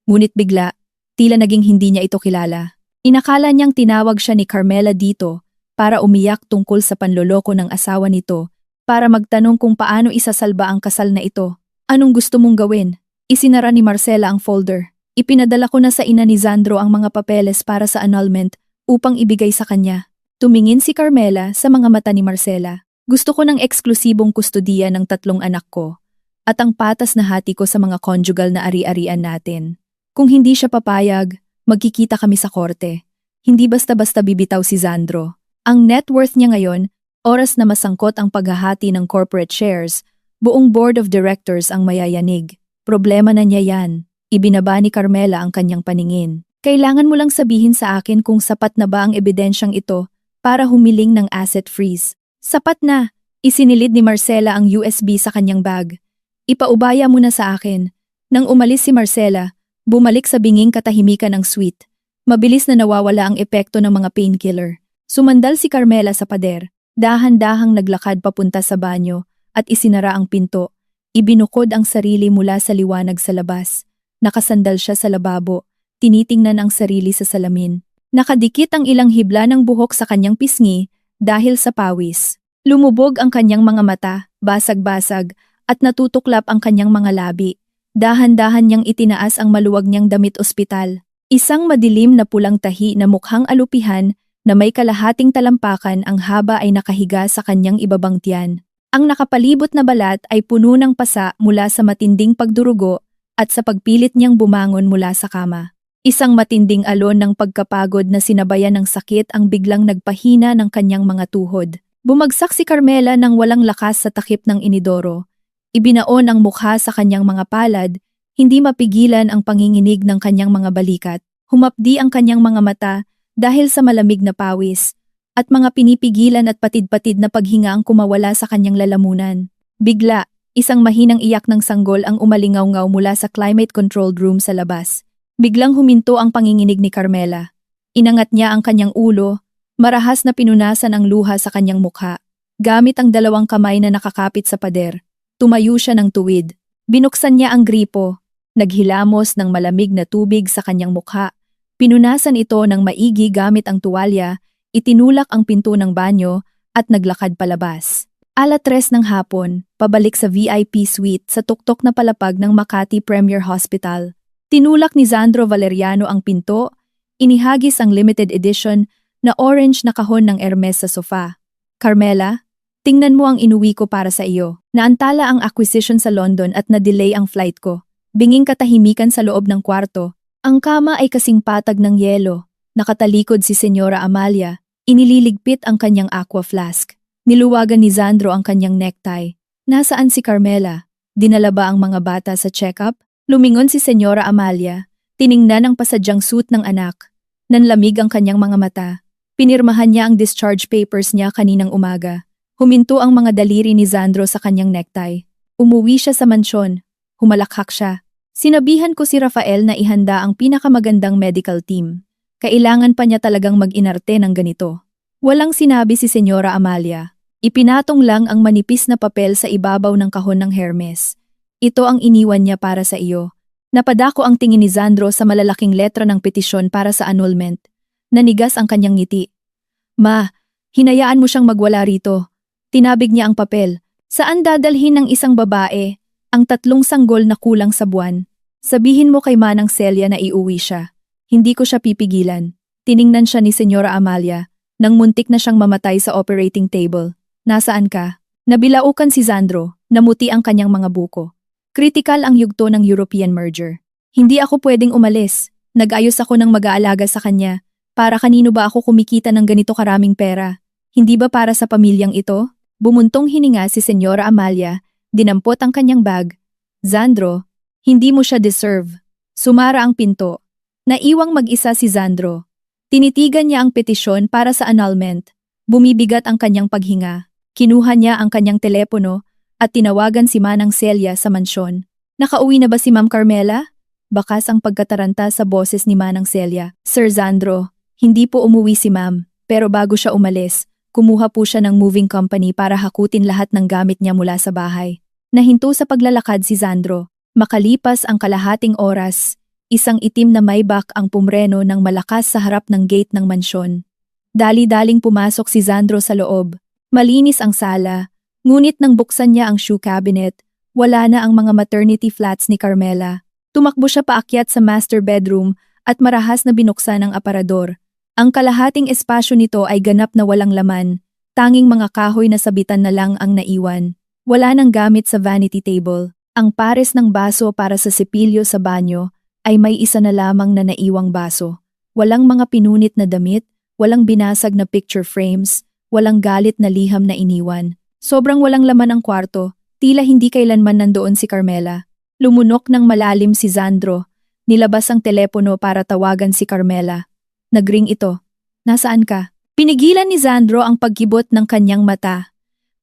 Ngunit bigla, tila naging hindi niya ito kilala. Inakala niyang tinawag siya ni Carmela dito para umiyak tungkol sa panloloko ng asawa nito, para magtanong kung paano isasalba ang kasal na ito. Anong gusto mong gawin? Isinara ni Marcela ang folder. Ipinadala ko na sa ina ni Zandro ang mga papeles para sa annulment upang ibigay sa kanya. Tumingin si Carmela sa mga mata ni Marcela. Gusto ko ng eksklusibong kustodiya ng 3 anak ko at ang patas na hati ko sa mga conjugal na ari-arian natin. Kung hindi siya papayag, magkikita kami sa korte. Hindi basta-basta bibitaw si Zandro. Ang net worth niya ngayon, oras na masangkot ang paghahati ng corporate shares, buong board of directors ang mayayanig. Problema na niya yan. Ibinaba ni Carmela ang kanyang paningin. Kailangan mo lang sabihin sa akin kung sapat na ba ang ebidensyang ito para humiling ng asset freeze. Sapat na. Isinilid ni Marcela ang USB sa kanyang bag. Ipaubaya mo na sa akin. Nang umalis si Marcela, bumalik sa binging katahimikan ng suite. Mabilis na nawawala ang epekto ng mga painkiller. Sumandal si Carmela sa pader. Dahan-dahang naglakad papunta sa banyo at isinara ang pinto. Ibinukod ang sarili mula sa liwanag sa labas. Nakasandal siya sa lababo. Tinitingnan ang sarili sa salamin. Nakadikit ang ilang hibla ng buhok sa kanyang pisngi dahil sa pawis. Lumubog ang kanyang mga mata, basag-basag, at natutuklap ang kanyang mga labi. Dahan-dahan niyang itinaas ang maluwag niyang damit ospital. Isang madilim na pulang tahi na mukhang alupihan na may kalahating talampakan ang haba ay nakahiga sa kanyang ibabang tiyan. Ang nakapalibot na balat ay puno ng pasa mula sa matinding pagdurugo at sa pagpilit niyang bumangon mula sa kama. Isang matinding alon ng pagkapagod na sinabayan ng sakit ang biglang nagpahina ng kanyang mga tuhod. Bumagsak si Carmela nang walang lakas sa takip ng inidoro. Ibinaon ang mukha sa kanyang mga palad, hindi mapigilan ang panginginig ng kanyang mga balikat. Humapdi ang kanyang mga mata dahil sa malamig na pawis, at mga pinipigilan at patid-patid na paghinga ang kumawala sa kanyang lalamunan. Bigla, isang mahinang iyak ng sanggol ang umalingaw-ngaw mula sa climate-controlled room sa labas. Biglang huminto ang panginginig ni Carmela. Inangat niya ang kanyang ulo, marahas na pinunasan ang luha sa kanyang mukha. Gamit ang dalawang kamay na nakakapit sa pader, tumayo siya ng tuwid. Binuksan niya ang gripo, naghilamos ng malamig na tubig sa kanyang mukha. Pinunasan ito ng maigi gamit ang tuwalya, itinulak ang pinto ng banyo at naglakad palabas. 3:00 ng hapon, pabalik sa VIP suite sa tuktok na palapag ng Makati Premier Hospital. Tinulak ni Zandro Valeriano ang pinto, inihagis ang limited edition na orange na kahon ng Hermes sa sofa. Carmela, tingnan mo ang inuwi ko para sa iyo. Naantala ang acquisition sa London at na-delay ang flight ko. Binging katahimikan sa loob ng kwarto. Ang kama ay kasing patag ng yelo. Nakatalikod si Senyora Amalia. Inililigpit ang kanyang aqua flask. Niluwagan ni Zandro ang kanyang necktie. Nasaan si Carmela? Dinala ba ang mga bata sa check-up? Lumingon si Senyora Amalia. Tiningnan ang pasadyang suit ng anak. Nanlamig ang kanyang mga mata. Pinirmahan niya ang discharge papers niya kaninang umaga. Huminto ang mga daliri ni Zandro sa kanyang necktie. Umuwi siya sa mansyon. Humalakhak siya. Sinabihan ko si Rafael na ihanda ang pinakamagandang medical team. Kailangan pa niya talagang mag-inarte ng ganito. Walang sinabi si Senyora Amalia. Ipinatong lang ang manipis na papel sa ibabaw ng kahon ng Hermes. Ito ang iniwan niya para sa iyo. Napadako ang tingin ni Zandro sa malalaking letra ng petisyon para sa annulment. Nanigas ang kanyang ngiti. Ma, hinayaan mo siyang magwala rito. Tinabig niya ang papel. Saan dadalhin ng isang babae ang 3 sanggol na kulang sa buwan? Sabihin mo kay Manang Celia na iuwi siya. Hindi ko siya pipigilan. Tiningnan siya ni Senyora Amalia nang muntik na siyang mamatay sa operating table. Nasaan ka? Nabilaukan si Zandro, namuti ang kanyang mga buko. Kritikal ang yugto ng European merger. Hindi ako pwedeng umalis. Nag-ayos ako ng mag-aalaga sa kanya. Para kanino ba ako kumikita ng ganito karaming pera? Hindi ba para sa pamilyang ito? Bumuntong hininga si Senyora Amalia, dinampot ang kanyang bag. Zandro, hindi mo siya deserve. Sumara ang pinto. Naiwang mag-isa si Zandro. Tinitigan niya ang petisyon para sa annulment. Bumibigat ang kanyang paghinga. Kinuha niya ang kanyang telepono at tinawagan si Manang Celia sa mansyon. Nakauwi na ba si Ma'am Carmela? Bakas ang pagkataranta sa boses ni Manang Celia. Sir Zandro, hindi po umuwi si Ma'am, pero bago siya umalis, kumuha po siya ng moving company para hakutin lahat ng gamit niya mula sa bahay. Nahinto sa paglalakad si Zandro. Makalipas ang kalahating oras, isang itim na Maybach ang pumreno ng malakas sa harap ng gate ng mansyon. Dali-daling pumasok si Zandro sa loob. Malinis ang sala, ngunit nang buksan niya ang shoe cabinet, wala na ang mga maternity flats ni Carmela. Tumakbo siya paakyat sa master bedroom at marahas na binuksan ang aparador. Ang kalahating espasyo nito ay ganap na walang laman, tanging mga kahoy na sabitan na lang ang naiwan. Wala nang gamit sa vanity table. Ang pares ng baso para sa sipilyo sa banyo ay may isa na lamang na naiwang baso. Walang mga pinunit na damit, walang binasag na picture frames, walang galit na liham na iniwan. Sobrang walang laman ang kwarto, tila hindi kailanman nandoon si Carmela. Lumunok ng malalim si Zandro. Nilabas ang telepono para tawagan si Carmela. Nagring ito. Nasaan ka? Pinigilan ni Zandro ang pagkibot ng kanyang mata.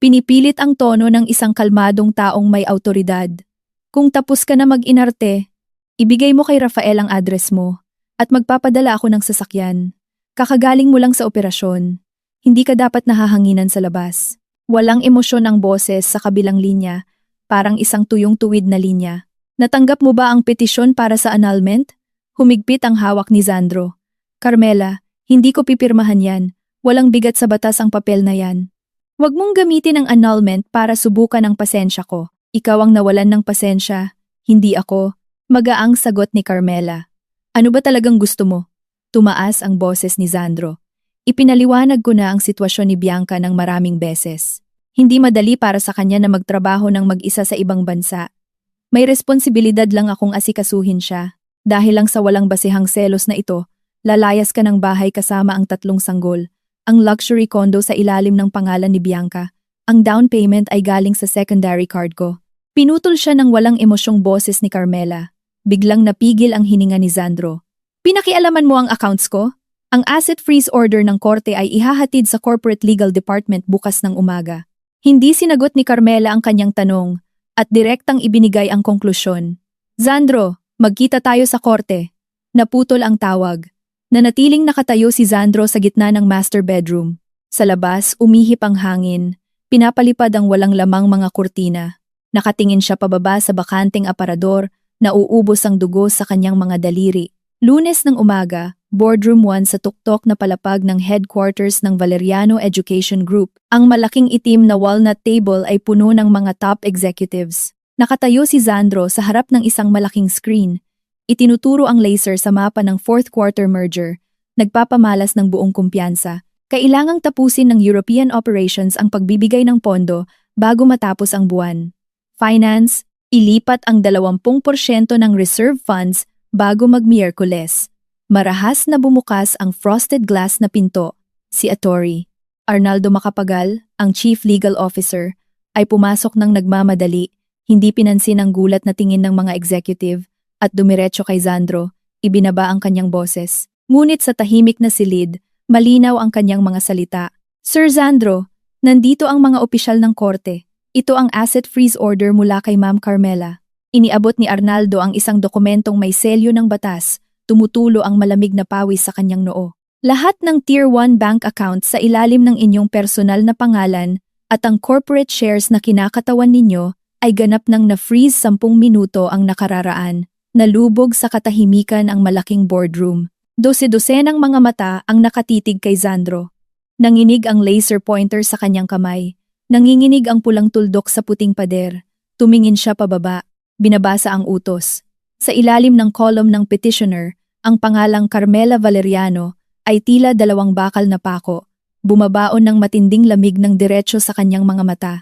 Pinipilit ang tono ng isang kalmadong taong may autoridad. Kung tapos ka na mag-inarte, ibigay mo kay Rafael ang address mo at magpapadala ako ng sasakyan. Kakagaling mo lang sa operasyon. Hindi ka dapat nahahanginan sa labas. Walang emosyon ang boses sa kabilang linya, parang isang tuyong-tuwid na linya. Natanggap mo ba ang petisyon para sa annulment? Humigpit ang hawak ni Zandro. Carmela, hindi ko pipirmahan yan. Walang bigat sa batas ang papel na yan. Huwag mong gamitin ang annulment para subukan ang pasensya ko. Ikaw ang nawalan ng pasensya, hindi ako. Magaang sagot ni Carmela. Ano ba talagang gusto mo? Tumaas ang boses ni Zandro. Ipinaliwanag ko na ang sitwasyon ni Bianca ng maraming beses. Hindi madali para sa kanya na magtrabaho ng mag-isa sa ibang bansa. May responsibilidad lang akong asikasuhin siya. Dahil lang sa walang basehang selos na ito, lalayas ka ng bahay kasama ang 3 sanggol. Ang luxury condo sa ilalim ng pangalan ni Bianca. Ang down payment ay galing sa secondary card ko. Pinutol siya ng walang emosyong boses ni Carmela. Biglang napigil ang hininga ni Sandro. Pinakialaman mo ang accounts ko? Ang asset freeze order ng korte ay ihahatid sa corporate legal department bukas ng umaga. Hindi sinagot ni Carmela ang kanyang tanong at direktang ibinigay ang konklusyon. Sandro, magkita tayo sa korte. Naputol ang tawag. Nanatiling nakatayo si Sandro sa gitna ng master bedroom. Sa labas, umihip ang hangin. Pinapalipad ang walang lamang mga kurtina. Nakatingin siya pababa sa bakanteng aparador, nauubos ang dugo sa kanyang mga daliri. Lunes ng umaga, boardroom 1 sa tuktok na palapag ng headquarters ng Valeriano Education Group. Ang malaking itim na walnut table ay puno ng mga top executives. Nakatayo si Sandro sa harap ng isang malaking screen. Itinuturo ang laser sa mapa ng fourth quarter merger, nagpapamalas ng buong kumpiyansa. Kailangang tapusin ng European operations ang pagbibigay ng pondo bago matapos ang buwan. Finance, ilipat ang 20% ng reserve funds bago mag-Miyerkules. Marahas na bumukas ang frosted glass na pinto. Si Atty. Arnaldo Macapagal, ang Chief Legal Officer, ay pumasok ng nagmamadali, hindi pinansin ang gulat na tingin ng mga executive, at dumiretso kay Sandro, ibinaba ang kanyang boses. Ngunit sa tahimik na silid, malinaw ang kanyang mga salita. Sir Sandro, nandito ang mga opisyal ng korte. Ito ang asset freeze order mula kay Ma'am Carmela. Iniabot ni Arnaldo ang isang dokumentong may selyo ng batas, tumutulo ang malamig na pawis sa kanyang noo. Lahat ng Tier 1 bank accounts sa ilalim ng inyong personal na pangalan at ang corporate shares na kinakatawan ninyo ay ganap nang na-freeze 10 minuto ang nakararaan. Nalubog sa katahimikan ang malaking boardroom. Dose-dosenang mga mata ang nakatitig kay Sandro. Nanginig ang laser pointer sa kanyang kamay. Nanginginig ang pulang tuldok sa puting pader. Tumingin siya pababa. Binabasa ang utos. Sa ilalim ng column ng petitioner, ang pangalang Carmela Valeriano ay tila 2 bakal na pako. Bumabaon ng matinding lamig ng diretsyo sa kanyang mga mata.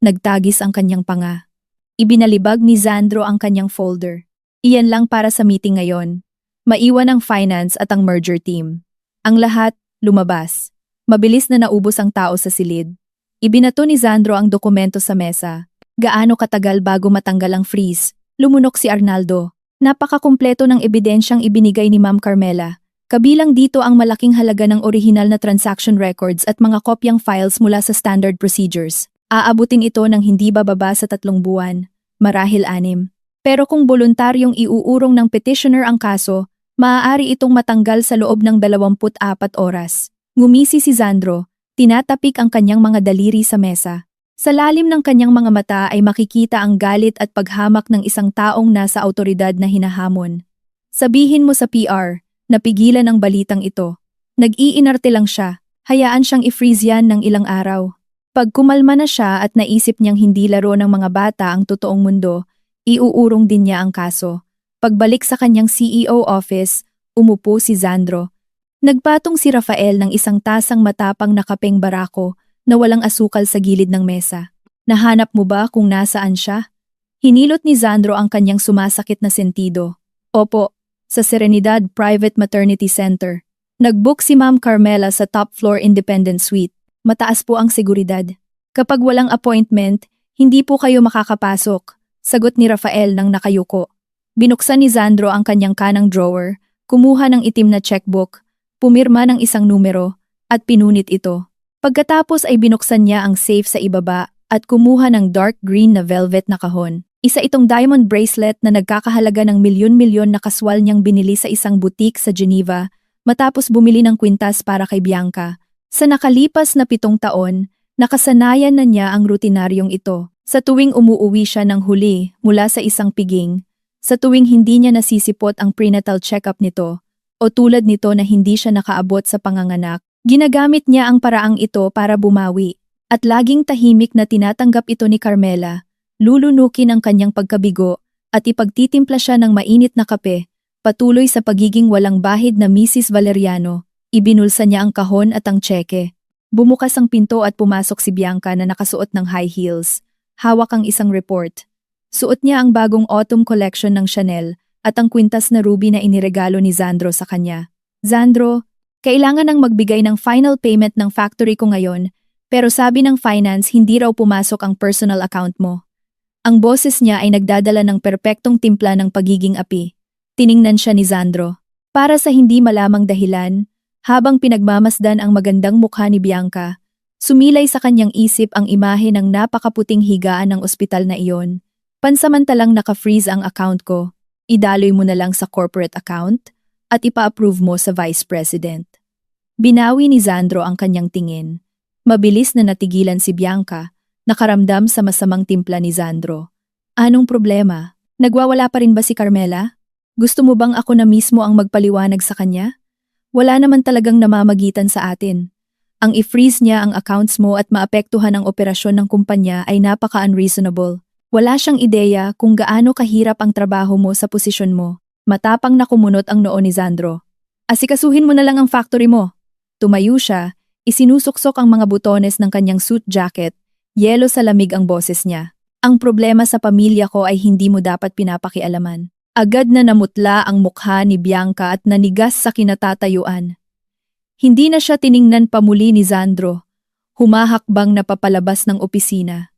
Nagtagis ang kanyang panga. Ibinalibag ni Sandro ang kanyang folder. Iyan lang para sa meeting ngayon. Maiwan ang finance at ang merger team. Ang lahat, lumabas. Mabilis na naubos ang tao sa silid. Ibinato ni Sandro ang dokumento sa mesa. Gaano katagal bago matanggal ang freeze? Lumunok si Arnaldo. Napakakumpleto ng ebidensyang ibinigay ni Ma'am Carmela. Kabilang dito ang malaking halaga ng orihinal na transaction records at mga kopyang files mula sa standard procedures. Aabutin ito ng hindi bababa sa 3 buwan, marahil 6. Pero kung voluntaryong iuurong ng petitioner ang kaso, maaari itong matanggal sa loob ng 24 oras. Ngumisi si Sandro, tinatapik ang kanyang mga daliri sa mesa. Sa lalim ng kanyang mga mata ay makikita ang galit at paghamak ng isang taong nasa autoridad na hinahamon. Sabihin mo sa PR, napigilan ang balitang ito. Nag-iinarte lang siya, hayaan siyang i-freeze yan ng ilang araw. Pag kumalma na siya at naisip niyang hindi laro ng mga bata ang totoong mundo, iuurong din niya ang kaso. Pagbalik sa kanyang CEO office, umupo si Sandro. Nagpatong si Rafael ng isang tasang matapang na kapeng barako na walang asukal sa gilid ng mesa. Nahanap mo ba kung nasaan siya? Hinilot ni Sandro ang kanyang sumasakit na sentido. Opo, sa Serenidad Private Maternity Center. Nag-book si Ma'am Carmela sa top floor independent suite. Mataas po ang seguridad. Kapag walang appointment, hindi po kayo makakapasok. Sagot ni Rafael nang nakayuko. Binuksan ni Sandro ang kanyang kanang drawer, kumuha ng itim na checkbook, pumirma ng isang numero, at pinunit ito. Pagkatapos ay binuksan niya ang safe sa ibaba at kumuha ng dark green na velvet na kahon. Isa itong diamond bracelet na nagkakahalaga ng milyon-milyon na kaswal niyang binili sa isang butik sa Geneva matapos bumili ng kwintas para kay Bianca. Sa nakalipas na 7 taon, nakasanayan na niya ang rutinaryong ito. Sa tuwing umuuwi siya ng huli mula sa isang piging, sa tuwing hindi niya nasisipot ang prenatal check-up nito, o tulad nito na hindi siya nakaabot sa panganganak, ginagamit niya ang paraang ito para bumawi, at laging tahimik na tinatanggap ito ni Carmela, lulunukin ang kanyang pagkabigo, at ipagtitimpla siya ng mainit na kape, patuloy sa pagiging walang bahid na Mrs. Valeriano, ibinulsa niya ang kahon at ang tseke. Bumukas ang pinto at pumasok si Bianca na nakasuot ng high heels. Hawak ang isang report. Suot niya ang bagong autumn collection ng Chanel at ang kwintas na ruby na iniregalo ni Zandro sa kanya. Zandro, kailangan nang magbigay ng final payment ng factory ko ngayon, pero sabi ng finance hindi raw pumasok ang personal account mo. Ang boses niya ay nagdadala ng perpektong timpla ng pagiging api. Tiningnan siya ni Zandro. Para sa hindi malamang dahilan, habang pinagmamasdan ang magandang mukha ni Bianca, sumilay sa kanyang isip ang imahe ng napakaputing higaan ng ospital na iyon. Pansamantalang naka-freeze ang account ko, idaloy mo na lang sa corporate account at ipa-approve mo sa Vice President. Binawi ni Zandro ang kanyang tingin. Mabilis na natigilan si Bianca, nakaramdam sa masamang timpla ni Zandro. Anong problema? Nagwawala pa rin ba si Carmela? Gusto mo bang ako na mismo ang magpaliwanag sa kanya? Wala naman talagang namamagitan sa atin. Ang i-freeze niya ang accounts mo at maapektuhan ang operasyon ng kumpanya ay napaka-unreasonable. Wala siyang ideya kung gaano kahirap ang trabaho mo sa posisyon mo. Matapang na kumunot ang noo ni Zandro. Asikasuhin mo na lang ang factory mo. Tumayo siya, isinusuksok ang mga butones ng kanyang suit jacket, yelo sa lamig ang boses niya. Ang problema sa pamilya ko ay hindi mo dapat pinapakialaman. Agad na namutla ang mukha ni Bianca at nanigas sa kinatatayuan. Hindi na siya tiningnan pa muli ni Zandro. Humahakbang na papalabas ng opisina.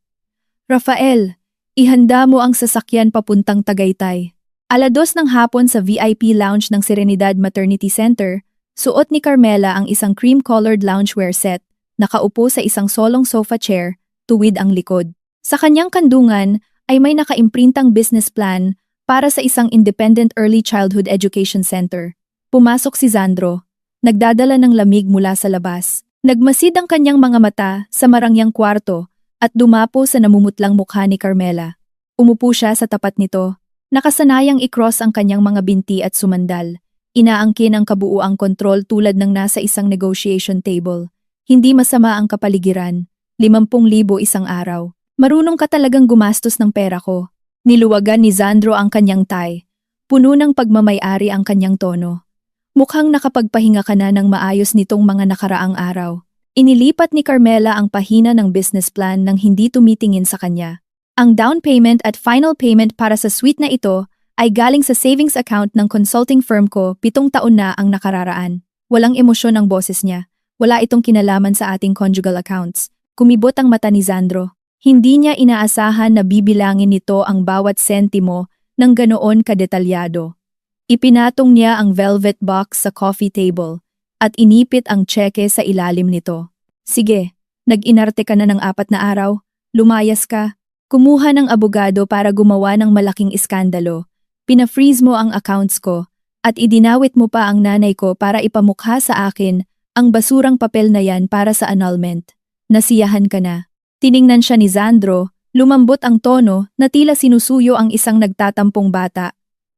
Rafael, ihanda mo ang sasakyan papuntang Tagaytay. 2:00 ng hapon sa VIP lounge ng Serenidad Maternity Center, suot ni Carmela ang isang cream-colored loungewear set, nakaupo sa isang solong sofa chair, tuwid ang likod. Sa kanyang kandungan ay may nakaimprintang business plan para sa isang independent early childhood education center. Pumasok si Zandro, nagdadala ng lamig mula sa labas. Nagmasid ang kanyang mga mata sa marangyang kwarto at dumapo sa namumutlang mukha ni Carmela. Umupo siya sa tapat nito, nakasanayang i-cross ang kanyang mga binti at sumandal. Inaangkin ang kabuuang kontrol tulad ng nasa isang negotiation table. Hindi masama ang kapaligiran. 50,000 isang araw. Marunong ka talagang gumastos ng pera ko. Niluwagan ni Zandro ang kanyang tie. Puno ng pagmamay-ari ang kanyang tono. Mukhang nakapagpahinga ka na ng maayos nitong mga nakaraang araw. Inilipat ni Carmela ang pahina ng business plan nang hindi tumitingin sa kanya. Ang down payment at final payment para sa suite na ito ay galing sa savings account ng consulting firm ko 7 taon na ang nakararaan. Walang emosyon ang boses niya. Wala itong kinalaman sa ating conjugal accounts. Kumibot ang mata ni Zandro. Hindi niya inaasahan na bibilangin nito ang bawat sentimo ng ganoon kadetalyado. Ipinatong niya ang velvet box sa coffee table at inipit ang tseke sa ilalim nito. Sige, nag-inarte ka na ng 4 na araw, lumayas ka, kumuha ng abogado para gumawa ng malaking iskandalo, pina-freeze mo ang accounts ko, at idinawit mo pa ang nanay ko para ipamukha sa akin ang basurang papel na yan para sa annulment. Nasiyahan ka na. Tiningnan siya ni Zandro, lumambot ang tono na tila sinusuyo ang isang nagtatampong bata.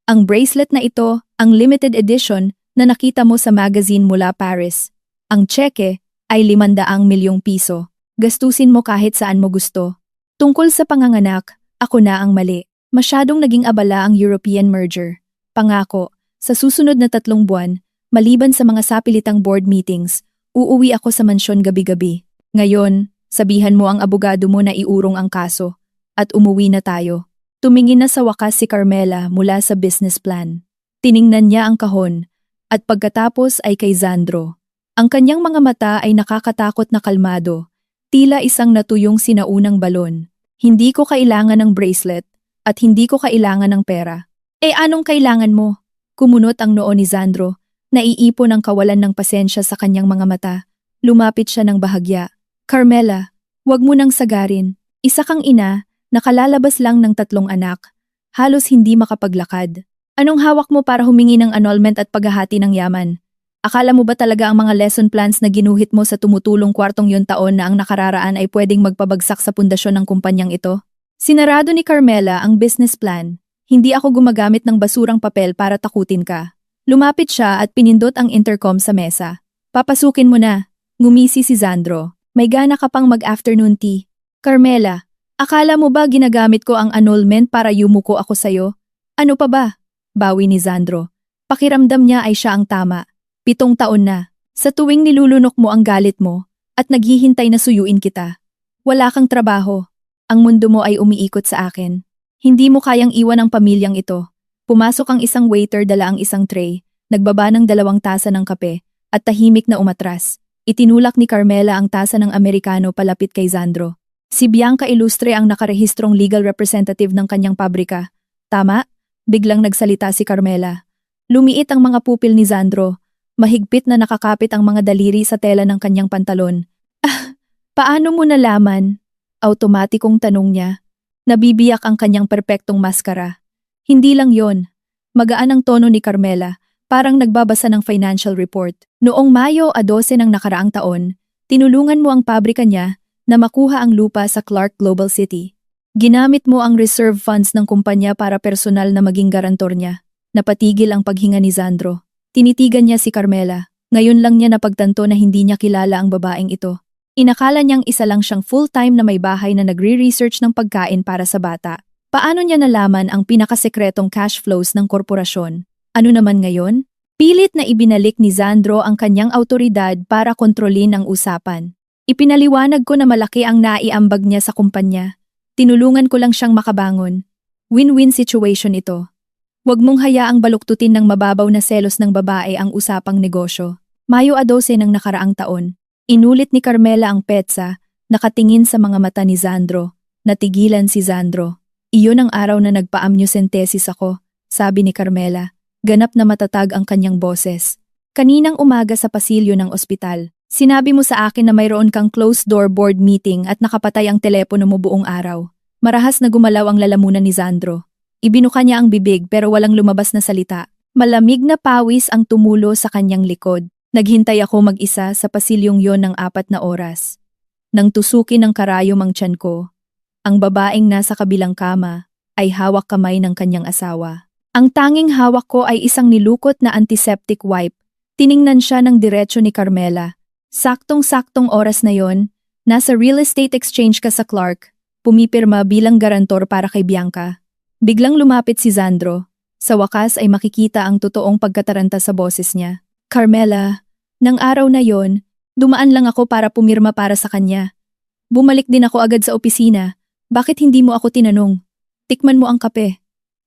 Ang bracelet na ito, ang limited edition na nakita mo sa magazine mula Paris. Ang tseke ay 500 milyong piso. Gastusin mo kahit saan mo gusto. Tungkol sa panganganak, ako na ang mali. Masyadong naging abala ang European merger. Pangako, sa susunod na 3 buwan, maliban sa mga sapilitang board meetings, uuwi ako sa mansyon gabi-gabi. Ngayon, sabihan mo ang abogado mo na iurong ang kaso, at umuwi na tayo. Tumingin na sa wakas si Carmela mula sa business plan. Tiningnan niya ang kahon, at pagkatapos ay kay Zandro. Ang kanyang mga mata ay nakakatakot na kalmado, tila isang natuyong sinaunang balon. Hindi ko kailangan ng bracelet, at hindi ko kailangan ng pera. Anong kailangan mo? Kumunot ang noo ni Zandro, naiipon ang kawalan ng pasensya sa kanyang mga mata. Lumapit siya ng bahagya. Carmela, wag mo nang sagarin. Isa kang ina, nakalalabas lang ng 3 anak. Halos hindi makapaglakad. Anong hawak mo para humingi ng annulment at paghahati ng yaman? Akala mo ba talaga ang mga lesson plans na ginuhit mo sa tumutulong 4 taon na ang nakararaan ay pwedeng magpabagsak sa pundasyon ng kumpanyang ito? Sinarado ni Carmela ang business plan. Hindi ako gumagamit ng basurang papel para takutin ka. Lumapit siya at pinindot ang intercom sa mesa. Papasukin mo na. Ngumisi si Zandro. May gana ka pang mag-afternoon tea. Carmela, akala mo ba ginagamit ko ang annulment para yumuko ako sayo? Ano pa ba? Bawi ni Zandro. Pakiramdam niya ay siya ang tama. 7 taon na. Sa tuwing nilulunok mo ang galit mo at naghihintay na suyuin kita. Wala kang trabaho. Ang mundo mo ay umiikot sa akin. Hindi mo kayang iwan ang pamilyang ito. Pumasok ang isang waiter, dala ang isang tray, nagbaba ng 2 tasa ng kape, at tahimik na umatras. Itinulak ni Carmela ang tasa ng Amerikano palapit kay Sandro. Si Bianca Ilustre ang nakarehistrong legal representative ng kanyang pabrika. Tama? Biglang nagsalita si Carmela. Lumiit ang mga pupil ni Sandro. Mahigpit na nakakapit ang mga daliri sa tela ng kanyang pantalon. Paano mo nalaman? Automatikong tanong niya. Nabibiyak ang kanyang perpektong maskara. Hindi lang yon. Magaan ang tono ni Carmela, parang nagbabasa ng financial report. Noong Mayo 12 ng nakaraang taon, tinulungan mo ang pabrika niya na makuha ang lupa sa Clark Global City. Ginamit mo ang reserve funds ng kumpanya para personal na maging garantor niya. Napatigil ang paghinga ni Sandro. Tinitigan niya si Carmela. Ngayon lang niya napagtanto na hindi niya kilala ang babaeng ito. Inakala niyang isa lang siyang full-time na may bahay na nagre-research ng pagkain para sa bata. Paano niya nalaman ang pinakasekretong cash flows ng korporasyon? Ano naman ngayon? Pilit na ibinalik ni Sandro ang kanyang autoridad para kontrolin ang usapan. Ipinaliwanag ko na malaki ang naiambag niya sa kumpanya. Tinulungan ko lang siyang makabangon. Win-win situation ito. Huwag mong hayaang baluktutin ng mababaw na selos ng babae ang usapang negosyo. Mayo 12 ng nakaraang taon. Inulit ni Carmela ang petsa, nakatingin sa mga mata ni Sandro. Natigilan si Sandro. Iyon ang araw na nagpa-amniocentesis ako, sabi ni Carmela. Ganap na matatag ang kanyang boses. Kaninang umaga sa pasilyo ng ospital, sinabi mo sa akin na mayroon kang closed-door board meeting at nakapatay ang telepono mo buong araw. Marahas na gumalaw ang lalamunan ni Sandro. Ibinuka niya ang bibig pero walang lumabas na salita. Malamig na pawis ang tumulo sa kanyang likod. Naghintay ako mag-isa sa pasilyong yon ng 4 na oras. Nang tusukin ng karayom ang tiyan ko, ang babaeng nasa kabilang kama ay hawak kamay ng kanyang asawa. Ang tanging hawak ko ay isang nilukot na antiseptic wipe. Tiningnan siya ng diretso ni Carmela. Saktong-saktong oras na yon, nasa real estate exchange ka sa Clark, pumipirma bilang garantor para kay Bianca. Biglang lumapit si Sandro. Sa wakas ay makikita ang totoong pagkataranta sa boses niya. Carmela, nang araw na yon, dumaan lang ako para pumirma para sa kanya. Bumalik din ako agad sa opisina. Bakit hindi mo ako tinanong? Tikman mo ang kape.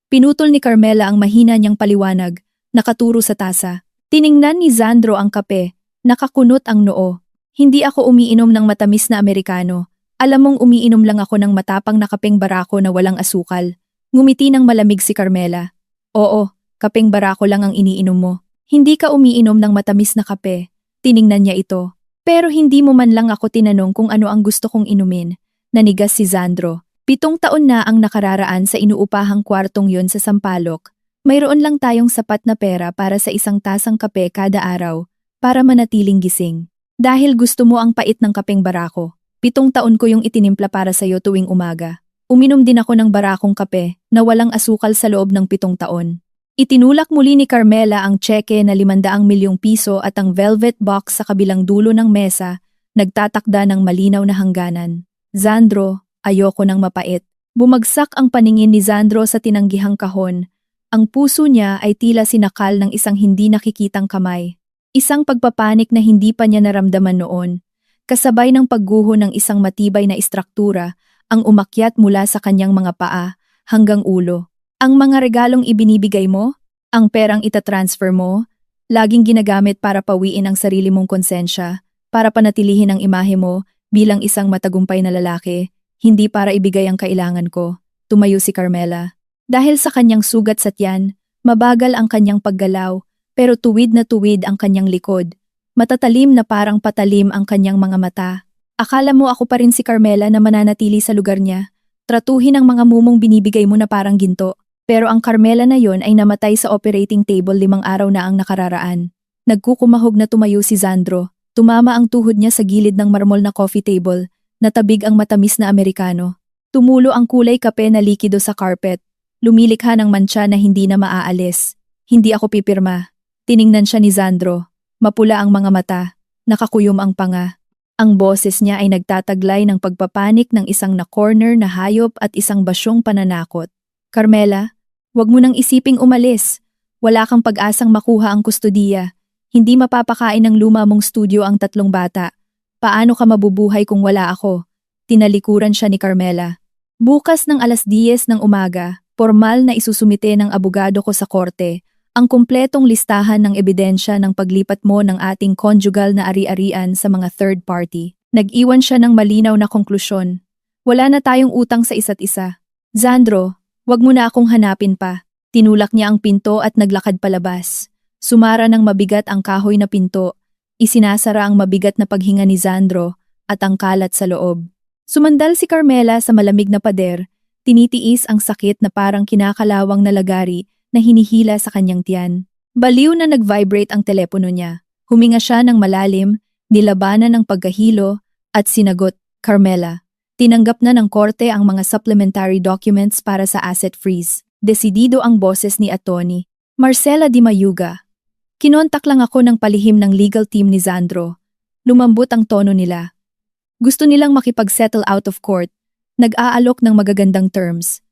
Pinutol ni Carmela ang mahina niyang paliwanag, nakaturo sa tasa. Tiningnan ni Sandro ang kape, nakakunot ang noo. Hindi ako umiinom ng matamis na Amerikano. Alam mong umiinom lang ako ng matapang na kapeng barako na walang asukal. Ngumiti ng malamig si Carmela. Oo, kapeng barako lang ang iniinom mo. Hindi ka umiinom ng matamis na kape. Tiningnan niya ito. Pero hindi mo man lang ako tinanong kung ano ang gusto kong inumin. Nanigas si Sandro. 7 taon na ang nakararaan sa inuupahang kwartong yon sa Sampaloc. Mayroon lang tayong sapat na pera para sa 1 tasang kape kada araw para manatiling gising. Dahil gusto mo ang pait ng kapeng barako. 7 taon ko yung itinimpla para sa'yo tuwing umaga. Uminom din ako ng barakong kape na walang asukal sa loob ng 7 taon. Itinulak muli ni Carmela ang tseke na 500 milyong piso at ang velvet box sa kabilang dulo ng mesa, nagtatakda ng malinaw na hangganan. Sandro, ayoko ng mapait. Bumagsak ang paningin ni Sandro sa tinanggihang kahon. Ang puso niya ay tila sinakal ng isang hindi nakikitang kamay. Isang pagpapanik na hindi pa niya naramdaman noon. Kasabay ng pagguho ng isang matibay na istruktura, ang umakyat mula sa kanyang mga paa hanggang ulo. Ang mga regalong ibinibigay mo, ang perang itatransfer mo, laging ginagamit para pawiin ang sarili mong konsensya, para panatilihin ang imahe mo bilang isang matagumpay na lalaki, hindi para ibigay ang kailangan ko. Tumayo si Carmela. Dahil sa kanyang sugat sa tiyan, mabagal ang kanyang paggalaw, pero tuwid na tuwid ang kanyang likod. Matatalim na parang patalim ang kanyang mga mata. Akala mo ako pa rin si Carmela na mananatili sa lugar niya. Tratuhin ang mga mumong binibigay mo na parang ginto. Pero ang Carmela na yon ay namatay sa operating table 5 araw na ang nakararaan. Nagkukumahog na tumayo si Sandro. Tumama ang tuhod niya sa gilid ng marmol na coffee table. Natabig ang matamis na Amerikano. Tumulo ang kulay kape na likido sa carpet. Lumilikha ng mantsa na hindi na maaalis. Hindi ako pipirma. Tiningnan siya ni Sandro. Mapula ang mga mata. Nakakuyom ang panga. Ang boses niya ay nagtataglay ng pagpapanik ng isang na-corner na hayop at isang basyong pananakot. Carmela, wag mo nang isiping umalis. Wala kang pag-asang makuha ang kustodiya. Hindi mapapakain ng luma mong studio ang 3 bata. Paano ka mabubuhay kung wala ako? Tinalikuran siya ni Carmela. Bukas ng 10:00 ng umaga, Formal na isusumite ng abogado ko sa korte ang kumpletong listahan ng ebidensya ng paglipat mo ng ating conjugal na ari-arian sa mga third party. Nag-iwan siya ng malinaw na konklusyon. Wala na tayong utang sa isa't isa. Zandro, wag mo na akong hanapin pa. Tinulak niya ang pinto at naglakad palabas. Sumara ng mabigat ang kahoy na pinto. Isinasara ang mabigat na paghinga ni Zandro at ang kalat sa loob. Sumandal si Carmela sa malamig na pader. Tinitiis ang sakit na parang kinakalawang na lagari na hinihila sa kanyang tiyan. Baliw na nag-vibrate ang telepono niya. Huminga siya ng malalim, nilabanan ng pagkahilo, at sinagot, Carmela. Tinanggap na ng korte ang mga supplementary documents para sa asset freeze. Desidido ang boses ni Atty. Marcela Di Mayuga. Kinontak lang ako ng palihim ng legal team ni Zandro. Lumambot ang tono nila. Gusto nilang makipag-settle out of court. Nag-aalok ng magagandang terms.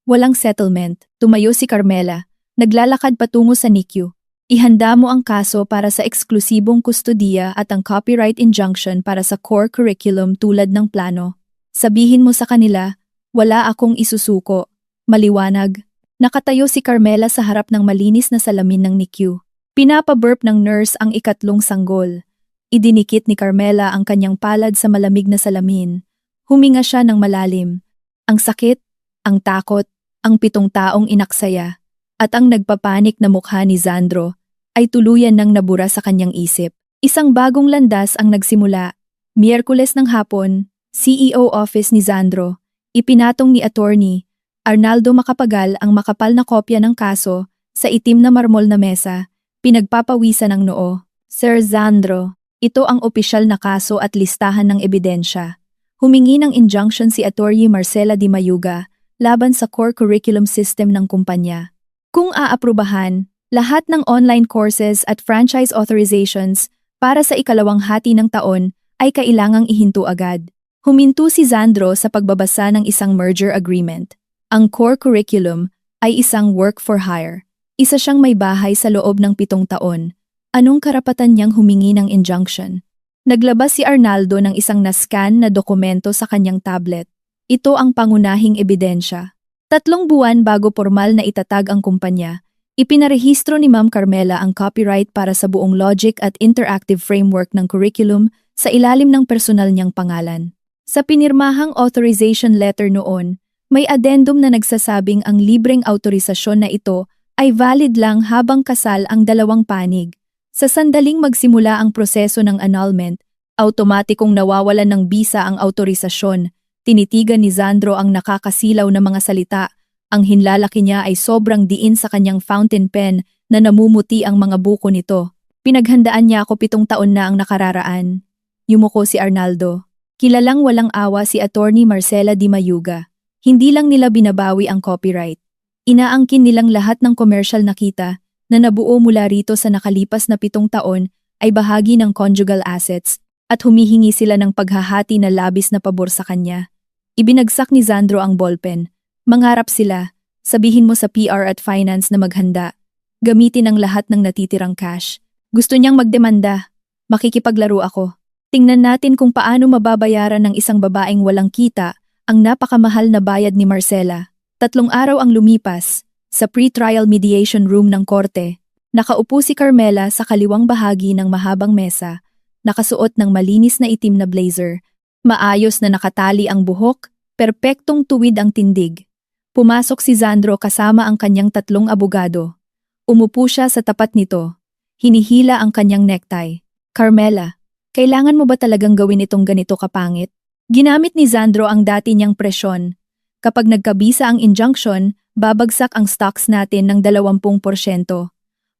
Walang settlement, tumayo si Carmela. Naglalakad patungo sa NICU. Ihanda mo ang kaso para sa eksklusibong kustodiya at ang copyright injunction para sa core curriculum tulad ng plano. Sabihin mo sa kanila, wala akong isusuko. Maliwanag. Nakatayo si Carmela sa harap ng malinis na salamin ng NICU. Pinapaburp ng nurse ang ikatlong sanggol. Idinikit ni Carmela ang kanyang palad sa malamig na salamin. Huminga siya ng malalim. Ang sakit, ang takot, ang 7 taong inaksaya, at ang nagpapanik na mukha ni Zandro ay tuluyan ng nabura sa kanyang isip. Isang bagong landas ang nagsimula. Miyerkules ng hapon, CEO office ni Zandro, ipinatong ni Attorney Arnaldo Macapagal ang makapal na kopya ng kaso sa itim na marmol na mesa, pinagpapawisan ng noo. Sir Zandro, ito ang opisyal na kaso at listahan ng ebidensya. Humingi ng injunction si Atty. Marcela Di Mayuga laban sa core curriculum system ng kumpanya. Kung aaprubahan, lahat ng online courses at franchise authorizations para sa ikalawang hati ng taon ay kailangang ihinto agad. Huminto si Zandro sa pagbabasa ng isang merger agreement. Ang core curriculum ay isang work for hire. Isa siyang may bahay sa loob ng 7 taon. Anong karapatan niyang humingi ng injunction? Naglabas si Arnaldo ng isang na-scan na dokumento sa kanyang tablet. Ito ang pangunahing ebidensya. 3 buwan bago formal na itatag ang kumpanya, ipinarehistro ni Ma'am Carmela ang copyright para sa buong logic at interactive framework ng curriculum sa ilalim ng personal niyang pangalan. Sa pinirmahang authorization letter noon, may addendum na nagsasabing ang libreng autorisasyon na ito ay valid lang habang kasal ang 2 panig. Sa sandaling magsimula ang proseso ng annulment, automatikong nawawalan ng bisa ang autorisasyon. Tinitigan ni Zandro ang nakakasilaw na mga salita. Ang hinlalaki niya ay sobrang diin sa kanyang fountain pen na namumuti ang mga buko nito. Pinaghandaan niya ako 7 taon na ang nakararaan. Yumuko si Arnaldo. Kilalang walang awa si Atty. Marcela Di Mayuga. Hindi lang nila binabawi ang copyright. Inaangkin nilang lahat ng commercial na kita na nabuo mula rito sa nakalipas na 7 taon ay bahagi ng conjugal assets at humihingi sila ng paghahati na labis na pabor sa kanya. Ibinagsak ni Zandro ang ballpen. Mangarap sila, sabihin mo sa PR at finance na maghanda. Gamitin ang lahat ng natitirang cash. Gusto niyang magdemanda. Makikipaglaro ako. Tingnan natin kung paano mababayaran ng isang babaeng walang kita ang napakamahal na bayad ni Marcela. 3 araw ang lumipas. Sa pre-trial mediation room ng korte, nakaupo si Carmela sa kaliwang bahagi ng mahabang mesa, nakasuot ng malinis na itim na blazer. Maayos na nakatali ang buhok, perpektong tuwid ang tindig. Pumasok si Zandro kasama ang kanyang 3 abogado. Umupo siya sa tapat nito. Hinihila ang kanyang necktie. Carmela, kailangan mo ba talagang gawin itong ganito kapangit? Ginamit ni Zandro ang dati niyang presyon. Kapag nagkabisa ang injunction, babagsak ang stocks natin ng 20%.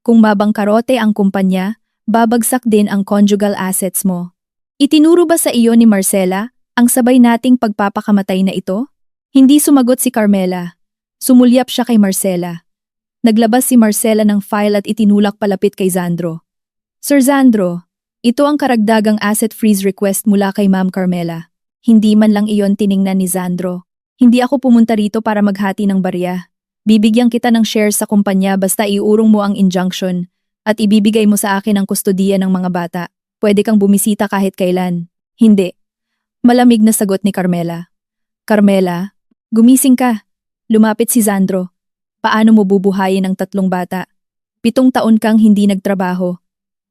Kung mabangkarote ang kumpanya, babagsak din ang conjugal assets mo. Itinuro ba sa iyo ni Marcela ang sabay nating pagpapakamatay na ito? Hindi sumagot si Carmela. Sumulyap siya kay Marcela. Naglabas si Marcela ng file at itinulak palapit kay Zandro. Sir Zandro, ito ang karagdagang asset freeze request mula kay Ma'am Carmela. Hindi man lang iyon tiningnan ni Zandro. Hindi ako pumunta rito para maghati ng barya. Bibigyan kita ng shares sa kumpanya basta iurong mo ang injunction at ibibigay mo sa akin ang kustodiya ng mga bata. Pwede kang bumisita kahit kailan. Hindi. Malamig na sagot ni Carmela. Carmela, gumising ka. Lumapit si Zandro. Paano mo bubuhayin ang 3 bata? 7 taon kang hindi nagtrabaho.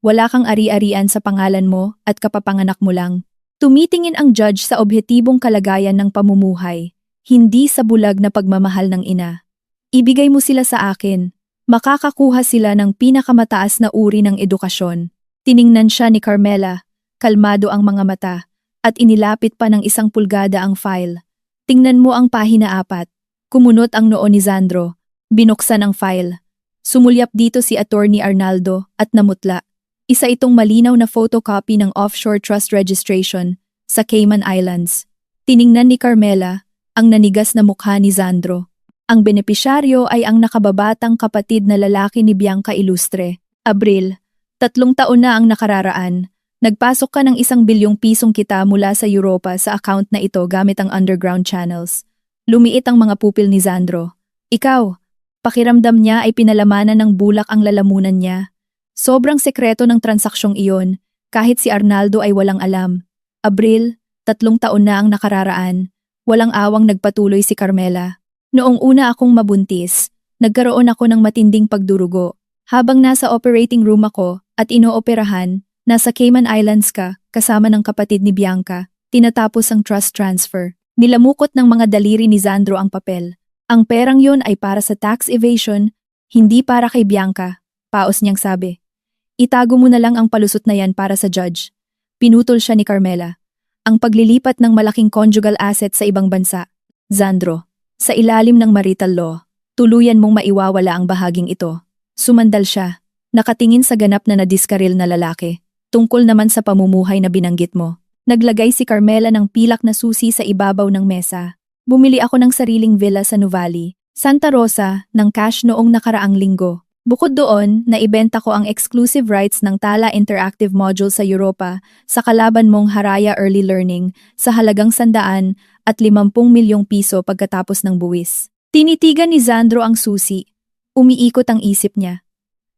Wala kang ari-arian sa pangalan mo at kapapanganak mo lang. Tumitingin ang judge sa objetibong kalagayan ng pamumuhay, hindi sa bulag na pagmamahal ng ina. Ibigay mo sila sa akin. Makakakuha sila ng pinakamataas na uri ng edukasyon. Tiningnan siya ni Carmela, kalmado ang mga mata, at inilapit pa ng 1 pulgada ang file. Tingnan mo ang pahina 4. Kumunot ang noo ni Sandro. Binuksan ang file. Sumulyap dito si Attorney Arnaldo at namutla. Isa itong malinaw na photocopy ng offshore trust registration sa Cayman Islands. Tiningnan ni Carmela ang nanigas na mukha ni Sandro. Ang benepisyaryo ay ang nakababatang kapatid na lalaki ni Bianca Ilustre. Abril, 3 taon na ang nakararaan. Nagpasok ka ng 1 bilyong pisong kita mula sa Europa sa account na ito gamit ang underground channels. Lumiit ang mga pupil ni Sandro. Ikaw, pakiramdam niya ay pinalamanan ng bulak ang lalamunan niya. Sobrang sekreto ng transaksyong iyon, kahit si Arnaldo ay walang alam. Abril, 3 taon na ang nakararaan. Walang awang nagpatuloy si Carmela. Noong una akong mabuntis, nagkaroon ako ng matinding pagdurugo. Habang nasa operating room ako at inooperahan, nasa Cayman Islands ka, kasama ng kapatid ni Bianca, tinatapos ang trust transfer. Nilamukot ng mga daliri ni Sandro ang papel. Ang perang yon ay para sa tax evasion, hindi para kay Bianca, paos niyang sabi. Itago mo na lang ang palusot na yan para sa judge. Pinutol siya ni Carmela. Ang paglilipat ng malaking conjugal asset sa ibang bansa. Sandro, sa ilalim ng marital law, tuluyan mong maiwawala ang bahaging ito. Sumandal siya, nakatingin sa ganap na nadiskaril na lalaki. Tungkol naman sa pamumuhay na binanggit mo. Naglagay si Carmela ng pilak na susi sa ibabaw ng mesa. Bumili ako ng sariling villa sa Nuvali, Santa Rosa, ng cash noong nakaraang linggo. Bukod doon, naibenta ko ang exclusive rights ng Tala Interactive Module sa Europa sa kalaban mong Haraya Early Learning sa halagang 150 milyong piso pagkatapos ng buwis. Tinitigan ni Sandro ang susi. Umiikot ang isip niya.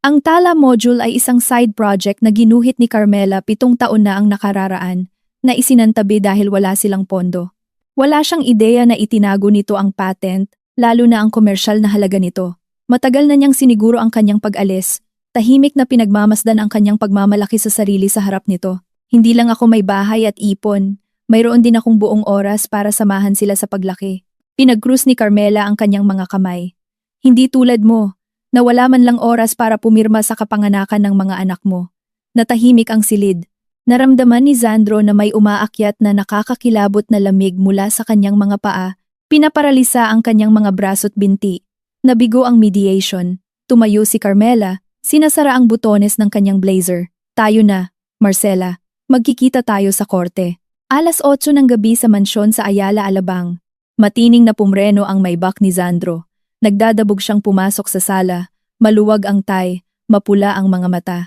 Ang Tala Module ay isang side project na ginuhit ni Carmela 7 taon na ang nakararaan, na isinantabi dahil wala silang pondo. Wala siyang ideya na itinago nito ang patent, lalo na ang komersyal na halaga nito. Matagal na niyang siniguro ang kanyang pag-alis, tahimik na pinagmamasdan ang kanyang pagmamalaki sa sarili sa harap nito. Hindi lang ako may bahay at ipon, mayroon din akong buong oras para samahan sila sa paglaki. Pinag-cruise ni Carmela ang kanyang mga kamay. Hindi tulad mo, na wala man lang oras para pumirma sa kapanganakan ng mga anak mo. Natahimik ang silid. Naramdaman ni Sandro na may umaakyat na nakakakilabot na lamig mula sa kanyang mga paa, pinaparalisa ang kanyang mga braso't binti. Nabigo ang mediation. Tumayo si Carmela, sinasara ang butones ng kanyang blazer. Tayo na, Marcela. Magkikita tayo sa korte. 8:00 ng gabi sa mansyon sa Ayala, Alabang. Matining na pumreno ang maybak ni Sandro. Nagdadabog siyang pumasok sa sala. Maluwag ang tie, mapula ang mga mata.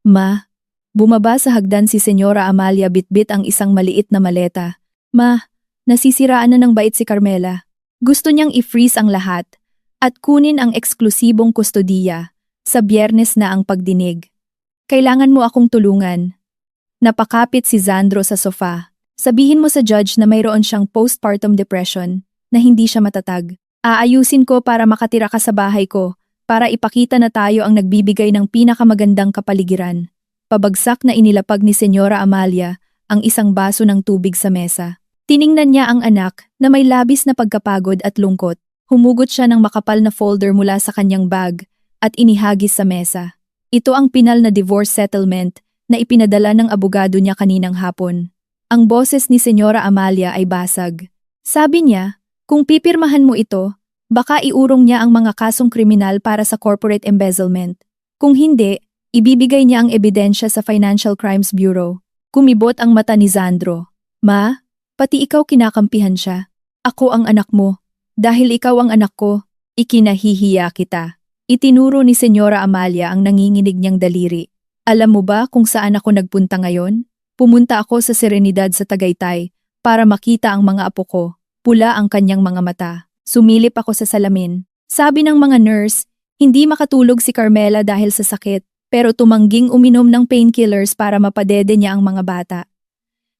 Ma. Bumaba sa hagdan si Senyora Amalia bitbit ang isang maliit na maleta. Ma, nasisiraan na ng bait si Carmela. Gusto niyang i-freeze ang lahat at kunin ang eksklusibong kustodiya. Sa Biyernes na ang pagdinig. Kailangan mo akong tulungan. Napakapit si Sandro sa sofa. Sabihin mo sa judge na mayroon siyang postpartum depression, na hindi siya matatag. Aayusin ko para makatira ka sa bahay ko, para ipakita na tayo ang nagbibigay ng pinakamagandang kapaligiran. Pabagsak na inilapag ni Senyora Amalia ang isang baso ng tubig sa mesa. Tiningnan niya ang anak na may labis na pagkapagod at lungkot. Humugot siya ng makapal na folder mula sa kanyang bag at inihagis sa mesa. Ito ang pinal na divorce settlement na ipinadala ng abogado niya kaninang hapon. Ang boses ni Senyora Amalia ay basag. Sabi niya, kung pipirmahan mo ito, baka iurong niya ang mga kasong kriminal para sa corporate embezzlement. Kung hindi, ibibigay niya ang ebidensya sa Financial Crimes Bureau. Kumibot ang mata ni Sandro. Ma, pati ikaw kinakampihan siya. Ako ang anak mo. Dahil ikaw ang anak ko, ikinahihiya kita. Itinuro ni Senyora Amalia ang nanginginig niyang daliri. Alam mo ba kung saan ako nagpunta ngayon? Pumunta ako sa Serenidad sa Tagaytay para makita ang mga apo ko. Pula ang kanyang mga mata. Sumilip ako sa salamin. Sabi ng mga nurse, hindi makatulog si Carmela dahil sa sakit. Pero tumangging uminom ng painkillers para mapadede niya ang mga bata.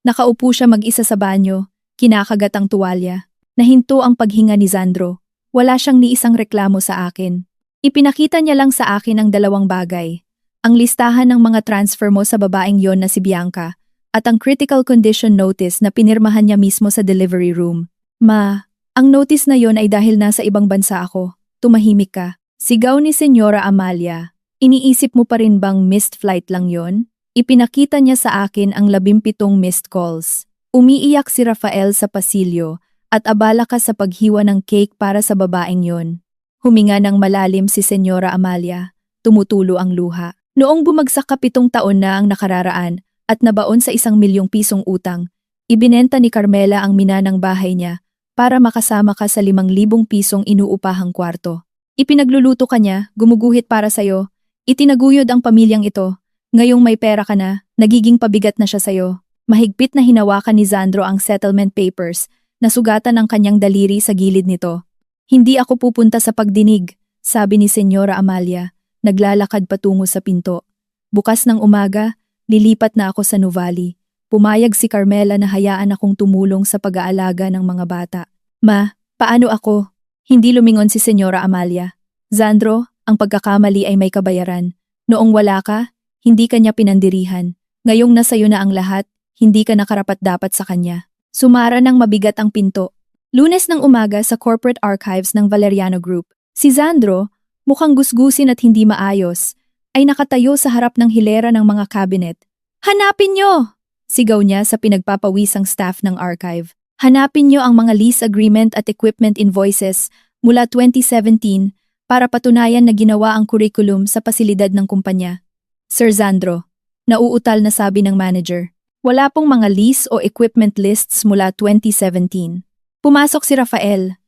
Nakaupo siya mag-isa sa banyo, kinakagat ang tuwalya. Nahinto ang paghinga ni Sandro. Wala siyang ni isang reklamo sa akin. Ipinakita niya lang sa akin ang dalawang bagay. Ang listahan ng mga transfer mo sa babaeng yon na si Bianca at ang critical condition notice na pinirmahan niya mismo sa delivery room. Ma, ang notice na yon ay dahil nasa ibang bansa ako. Tumahimik ka. Sigaw ni Senyora Amalia. Iniisip mo pa rin bang missed flight lang yon? Ipinakita niya sa akin ang 17 missed calls. Umiiyak si Rafael sa pasilyo at abala ka sa paghiwa ng cake para sa babaeng yon. Huminga ng malalim si Senyora Amalia. Tumutulo ang luha. Noong bumagsak ka 7 taon na ang nakararaan at nabaon sa 1 milyong pisong utang, ibinenta ni Carmela ang minanang bahay niya para makasama ka sa 5,000 pisong inuupahang kwarto. Ipinagluluto ka niya, gumuguhit para sa'yo. Itinaguyod ang pamilyang ito. Ngayong may pera ka na, nagiging pabigat na siya sa'yo. Mahigpit na hinawakan ni Sandro ang settlement papers, nasugatan ang kanyang daliri sa gilid nito. Hindi ako pupunta sa pagdinig, sabi ni Senyora Amalia, naglalakad patungo sa pinto. Bukas ng umaga, lilipat na ako sa Nuvali. Pumayag si Carmela na hayaan akong tumulong sa pag-aalaga ng mga bata. Ma, paano ako? Hindi lumingon si Senyora Amalia. Sandro, ang pagkakamali ay may kabayaran. Noong wala ka, hindi ka niya pinandirihan. Ngayong nasa'yo na ang lahat, hindi ka nakarapat-dapat sa kanya. Sumara ng mabigat ang pinto. Lunes ng umaga sa corporate archives ng Valeriano Group. Si Sandro, mukhang gusgusin at hindi maayos, ay nakatayo sa harap ng hilera ng mga cabinet. Hanapin niyo! Sigaw niya sa pinagpapawisang staff ng archive. Hanapin niyo ang mga lease agreement at equipment invoices mula 2017 para patunayan na ginawa ang curriculum sa pasilidad ng kumpanya. Sir Sandro, nauutal na sabi ng manager. Wala pong mga lease o equipment lists mula 2017. Pumasok si Rafael.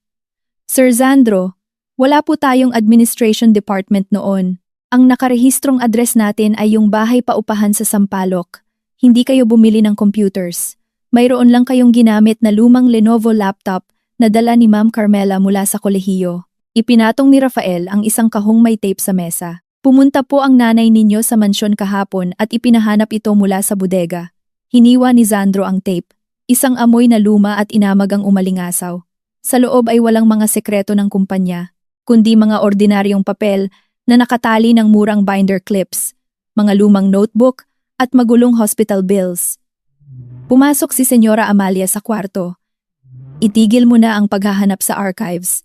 Sir Sandro, wala po tayong administration department noon. Ang nakarehistrong address natin ay yung bahay paupahan sa Sampaloc. Hindi kayo bumili ng computers. Mayroon lang kayong ginamit na lumang Lenovo laptop na dala ni Ma'am Carmela mula sa kolehiyo. Ipinatong ni Rafael ang isang kahong may tape sa mesa. Pumunta po ang nanay ninyo sa mansyon kahapon at ipinahanap ito mula sa bodega. Hiniwa ni Sandro ang tape. Isang amoy na luma at inamag ang umalingasaw. Sa loob ay walang mga sekreto ng kumpanya, kundi mga ordinaryong papel na nakatali ng murang binder clips, mga lumang notebook at magulong hospital bills. Pumasok si Senyora Amalia sa kwarto. Itigil mo na ang paghahanap sa archives.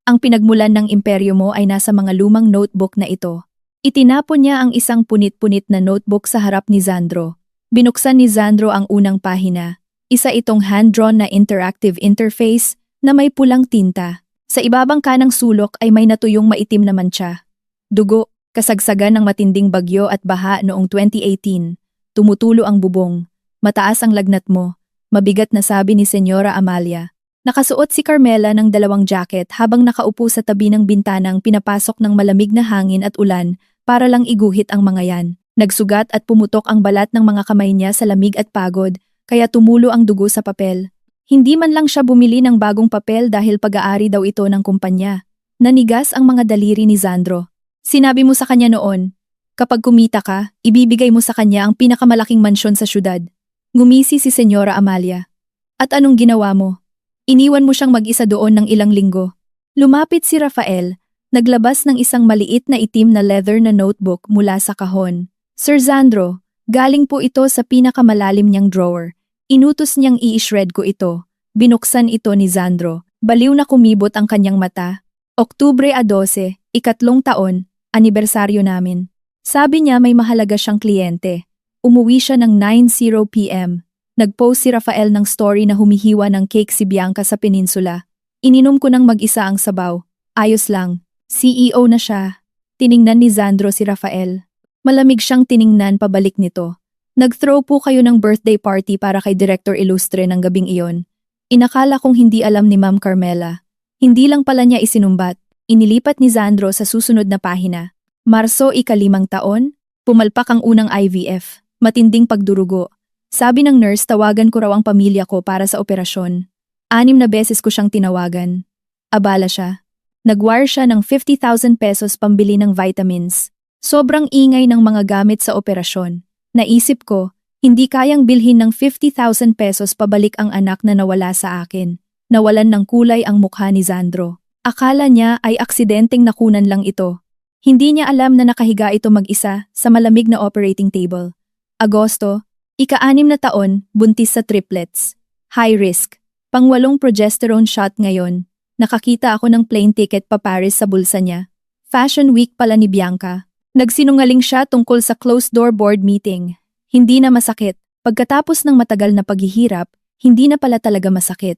Ang pinagmulan ng imperyo mo ay nasa mga lumang notebook na ito. Itinapon niya ang isang punit-punit na notebook sa harap ni Sandro. Binuksan ni Sandro ang unang pahina. Isa itong hand-drawn na interactive interface na may pulang tinta. Sa ibabang kanang sulok ay may natuyong maitim na mantsa. Dugo, kasagsagan ng matinding bagyo at baha noong 2018. Tumutulo ang bubong. Mataas ang lagnat mo. Mabigat na sabi ni Senyora Amalia. Nakasuot si Carmela ng 2 jacket habang nakaupo sa tabi ng bintanang pinapasok ng malamig na hangin at ulan para lang iguhit ang mga yan. Nagsugat at pumutok ang balat ng mga kamay niya sa lamig at pagod, kaya tumulo ang dugo sa papel. Hindi man lang siya bumili ng bagong papel dahil pag-aari daw ito ng kumpanya. Nanigas ang mga daliri ni Sandro. Sinabi mo sa kanya noon, kapag kumita ka, ibibigay mo sa kanya ang pinakamalaking mansyon sa syudad. Ngumisi si Senyora Amalia. At anong ginawa mo? Iniwan mo siyang mag-isa doon ng ilang linggo. Lumapit si Rafael, naglabas ng isang maliit na itim na leather na notebook mula sa kahon. Sir Sandro, galing po ito sa pinakamalalim niyang drawer. Inutos niyang i-shred ko ito. Binuksan ito ni Sandro. Baliw na kumibot ang kanyang mata. Oktubre 12, 2 taon, anibersaryo namin. Sabi niya may mahalaga siyang kliyente. Umuwi siya ng 9:00 p.m. Nag-post si Rafael ng story na humihiwa ng cake si Bianca sa peninsula. Ininom ko ng mag-isa ang sabaw. Ayos lang. CEO na siya. Tiningnan ni Sandro si Rafael. Malamig siyang tiningnan pabalik nito. Nag-throw po kayo ng birthday party para kay Director Ilustre ng gabing iyon. Inakala kong hindi alam ni Ma'am Carmela. Hindi lang pala niya isinumbat. Inilipat ni Sandro sa susunod na pahina. Marso 5 taon, pumalpak ang unang IVF. Matinding pagdurugo. Sabi ng nurse tawagan ko raw ang pamilya ko para sa operasyon. 6 na beses ko siyang tinawagan. Abala siya. Nag-wire siya ng 50,000 pesos pambili ng vitamins. Sobrang ingay ng mga gamit sa operasyon. Naisip ko, hindi kayang bilhin ng 50,000 pesos pabalik ang anak na nawala sa akin. Nawalan ng kulay ang mukha ni Sandro. Akala niya ay aksidenteng nakunan lang ito. Hindi niya alam na nakahiga ito mag-isa sa malamig na operating table. Agosto, ika-6 na taon, buntis sa triplets. High risk. Pang-8 progesterone shot ngayon. Nakakita ako ng plane ticket pa Paris sa bulsa niya. Fashion week pala ni Bianca. Nagsinungaling siya tungkol sa closed-door board meeting. Hindi na masakit. Pagkatapos ng matagal na paghihirap, hindi na pala talaga masakit.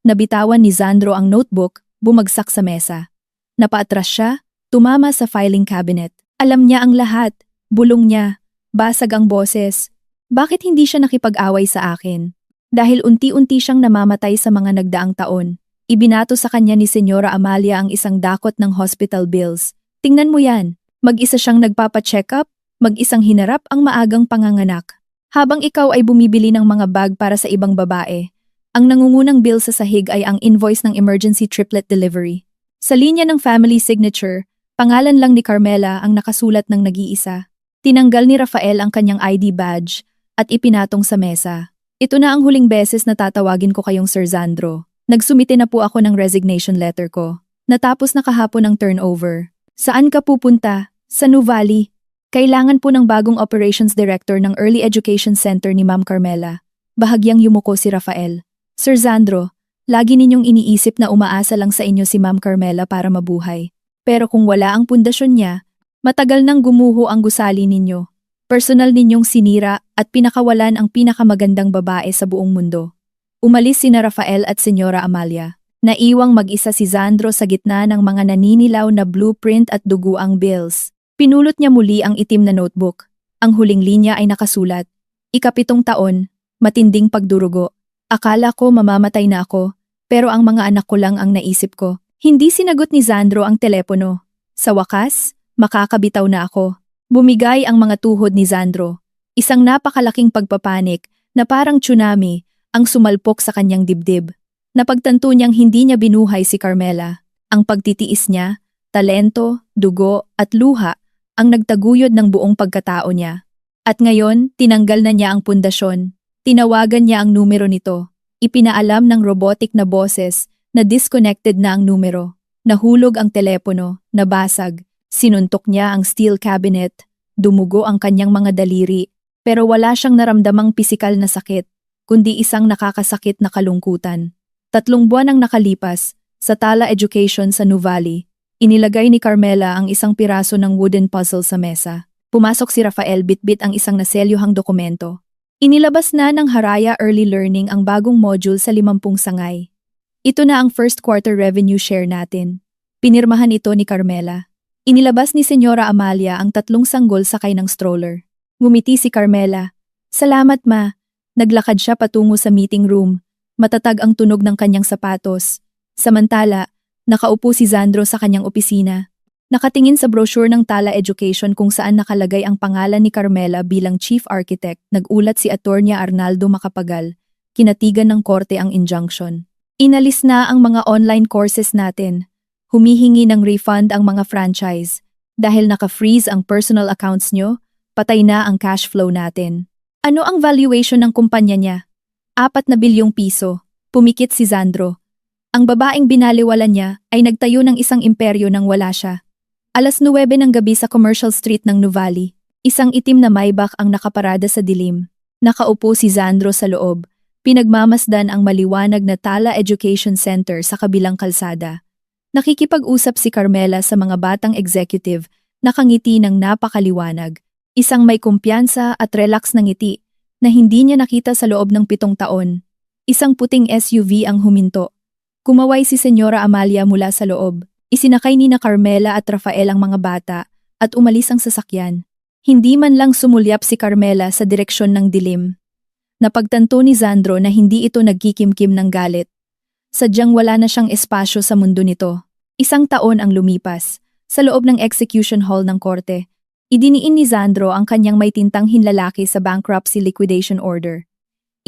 Nabitawan ni Sandro ang notebook, bumagsak sa mesa. Napaatras siya, tumama sa filing cabinet. Alam niya ang lahat, bulong niya, basag ang boses. Bakit hindi siya nakipag-away sa akin? Dahil unti-unti siyang namamatay sa mga nagdaang taon. Ibinato sa kanya ni Senyora Amalia ang isang dakot ng hospital bills. Tingnan mo yan, mag-isa siyang nagpapa-check up, mag-isang hinarap ang maagang panganganak. Habang ikaw ay bumibili ng mga bag para sa ibang babae, ang nangungunang bill sa sahig ay ang invoice ng emergency triplet delivery. Sa linya ng family signature, pangalan lang ni Carmela ang nakasulat ng nag-iisa. Tinanggal ni Rafael ang kanyang ID badge at ipinatong sa mesa. Ito na ang huling beses na tatawagin ko kayong Sir Sandro. Nagsumite na po ako ng resignation letter ko. Natapos na kahapon ang turnover. Saan ka pupunta? Sa Nuvali. Kailangan po ng bagong operations director ng Early Education Center ni Ma'am Carmela. Bahagyang yumuko si Rafael. Sir Sandro, lagi ninyong iniisip na umaasa lang sa inyo si Ma'am Carmela para mabuhay. Pero kung wala ang pundasyon niya, matagal nang gumuho ang gusali ninyo. Personal ninyong sinira at pinakawalan ang pinakamagandang babae sa buong mundo. Umalis sina Rafael at Senyora Amalia. Naiwang mag-isa si Sandro sa gitna ng mga naninilaw na blueprint at duguang bills. Pinulot niya muli ang itim na notebook. Ang huling linya ay nakasulat. Ika-7 taon, matinding pagdurugo. Akala ko mamamatay na ako, pero ang mga anak ko lang ang naisip ko. Hindi sinagot ni Sandro ang telepono. Sa wakas, makakabitaw na ako. Bumigay ang mga tuhod ni Sandro. Isang napakalaking pagpapanik na parang tsunami ang sumalpok sa kanyang dibdib. Napagtanto niyang hindi niya binuhay si Carmela. Ang pagtitiis niya, talento, dugo at luha ang nagtaguyod ng buong pagkatao niya. At ngayon, tinanggal na niya ang pundasyon. Tinawagan niya ang numero nito. Ipinaalam ng robotic na boses na disconnected na ang numero. Nahulog ang telepono, nabasag. Sinuntok niya ang steel cabinet. Dumugo ang kanyang mga daliri. Pero wala siyang naramdamang pisikal na sakit, kundi isang nakakasakit na kalungkutan. 3 buwan ang nakalipas, sa Tala Education sa Nuvali, inilagay ni Carmela ang isang piraso ng wooden puzzle sa mesa. Pumasok si Rafael bitbit ang isang naselyuhang dokumento. Inilabas na ng Haraya Early Learning ang bagong module sa 50 sangay. Ito na ang first quarter revenue share natin. Pinirmahan ito ni Carmela. Inilabas ni Senyora Amalia ang 3 sanggol sakay ng stroller. Ngumiti si Carmela. Salamat ma. Naglakad siya patungo sa meeting room. Matatag ang tunog ng kanyang sapatos. Samantala, nakaupo si Sandro sa kanyang opisina. Nakatingin sa brochure ng Tala Education kung saan nakalagay ang pangalan ni Carmela bilang Chief Architect, nagulat si Attorney Arnaldo Macapagal. Kinatigan ng korte ang injunction. Inalis na ang mga online courses natin. Humihingi ng refund ang mga franchise. Dahil naka-freeze ang personal accounts nyo, patay na ang cash flow natin. Ano ang valuation ng kumpanya niya? 4 na bilyong piso. Pumikit si Sandro. Ang babaeng binaliwala niya ay nagtayo ng isang imperyo nang wala siya. 9:00 ng gabi sa Commercial Street ng Nuvali. Isang itim na Maybach ang nakaparada sa dilim. Nakaupo si Sandro sa loob. Pinagmamasdan ang maliwanag na Tala Education Center sa kabilang kalsada. Nakikipag-usap si Carmela sa mga batang executive, nakangiti ng napakaliwanag. Isang may kumpiyansa at relax na ngiti na hindi niya nakita sa loob ng 7 taon. Isang puting SUV ang huminto. Kumaway si Senyora Amalia mula sa loob. Isinakay ni na Carmela at Rafael ang mga bata at umalis ang sasakyan. Hindi man lang sumulyap si Carmela sa direksyon ng dilim. Napagtanto ni Sandro na hindi ito nagkikimkim ng galit. Sadyang wala na siyang espasyo sa mundo nito. 1 taon ang lumipas. Sa loob ng execution hall ng korte, idiniin ni Sandro ang kanyang may tintang hinlalaki sa bankruptcy liquidation order.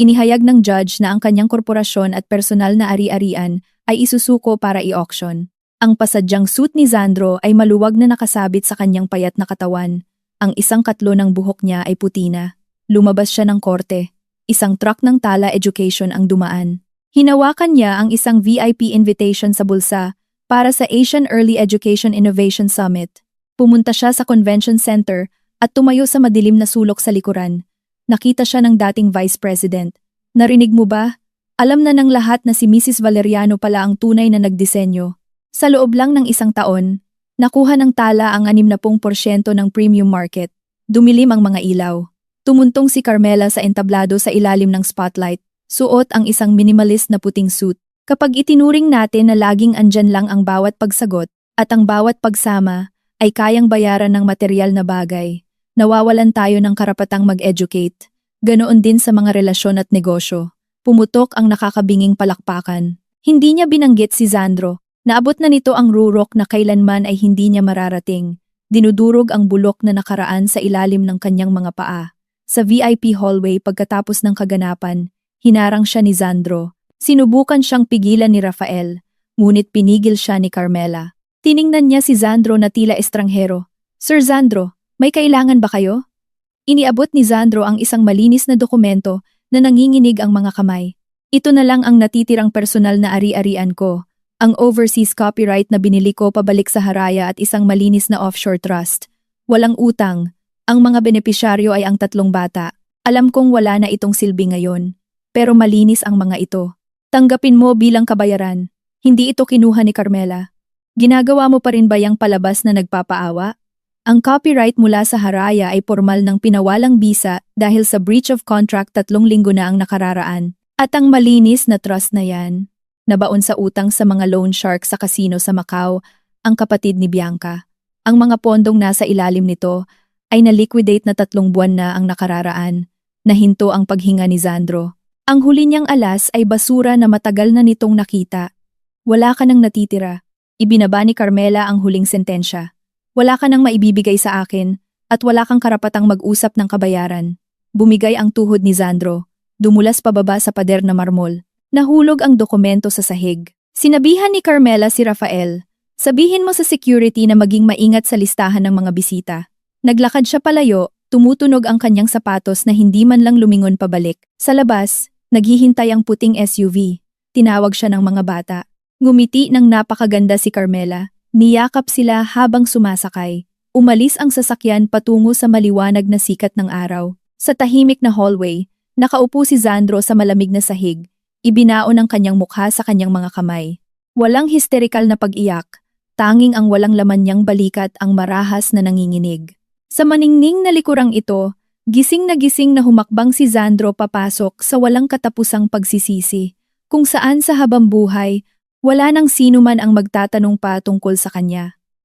Inihayag ng judge na ang kanyang korporasyon at personal na ari-arian ay isusuko para i-auction. Ang pasadyang suit ni Sandro ay maluwag na nakasabit sa kanyang payat na katawan. Ang 1/4 ng buhok niya ay puti na. Lumabas siya ng korte. Isang truck ng Tala Education ang dumaan. Hinawakan niya ang isang VIP invitation sa bulsa para sa Asian Early Education Innovation Summit. Pumunta siya sa convention center at tumayo sa madilim na sulok sa likuran. Nakita siya ng dating vice president. Narinig mo ba? Alam na ng lahat na si Mrs. Valeriano pala ang tunay na nagdisenyo. Sa loob lang ng isang taon, nakuha ng tala ang 60% ng premium market. Dumilim ang mga ilaw. Tumuntong si Carmela sa entablado sa ilalim ng spotlight. Suot ang isang minimalist na puting suit. Kapag itinuring natin na laging andyan lang ang bawat pagsagot at ang bawat pagsama ay kayang bayaran ng material na bagay, nawawalan tayo ng karapatang mag-educate. Ganoon din sa mga relasyon at negosyo. Pumutok ang nakakabinging palakpakan. Hindi niya binanggit si Zandro. Naabot na nito ang rurok na kailanman ay hindi niya mararating. Dinudurog ang bulok na nakaraan sa ilalim ng kanyang mga paa. Sa VIP hallway pagkatapos ng kaganapan, hinarang siya ni Zandro. Sinubukan siyang pigilan ni Rafael, ngunit pinigil siya ni Carmela. Tiningnan niya si Zandro na tila estranghero. Sir Zandro, may kailangan ba kayo? Iniabot ni Zandro ang isang malinis na dokumento na nanginginig ang mga kamay. Ito na lang ang natitirang personal na ari-arian ko. Ang overseas copyright na binili ko pabalik sa Haraya at isang malinis na offshore trust. Walang utang. Ang mga benepisyaryo ay ang 3 bata. Alam kong wala na itong silbi ngayon. Pero malinis ang mga ito. Tanggapin mo bilang kabayaran. Hindi ito kinuha ni Carmela. Ginagawa mo pa rin ba yang palabas na nagpapaawa? Ang copyright mula sa Haraya ay formal ng pinawalang bisa dahil sa breach of contract 3 linggo na ang nakararaan. At ang malinis na trust na yan, nabaon sa utang sa mga loan shark sa casino sa Macau, ang kapatid ni Bianca. Ang mga pondong nasa ilalim nito ay na-liquidate na 3 buwan na ang nakararaan. Nahinto ang paghinga ni Zandro. Ang huli niyang alas ay basura na matagal na nitong nakita. Wala ka nang natitira. Ibinaba ni Carmela ang huling sentensya. Wala ka nang maibibigay sa akin at wala kang karapatang mag-usap ng kabayaran. Bumigay ang tuhod ni Zandro. Dumulas pababa sa pader na marmol. Nahulog ang dokumento sa sahig. Sinabihan ni Carmela si Rafael, sabihin mo sa security na maging maingat sa listahan ng mga bisita. Naglakad siya palayo, tumutunog ang kanyang sapatos na hindi man lang lumingon pabalik. Sa labas, naghihintay ang puting SUV. Tinawag siya ng mga bata. Ngumiti ng napakaganda si Carmela. Niyakap sila habang sumasakay. Umalis ang sasakyan patungo sa maliwanag na sikat ng araw. Sa tahimik na hallway, nakaupo si Zandro sa malamig na sahig. Ibinaon ang kanyang mukha sa kanyang mga kamay. Walang hysterikal na pag-iyak. Tanging ang walang laman niyang balikat ang marahas na nanginginig. Sa maningning na likurang ito, gising na humakbang si Zandro papasok sa walang katapusang pagsisisi, kung saan sa habang buhay, wala nang sino man ang magtatanong pa tungkol sa kanya.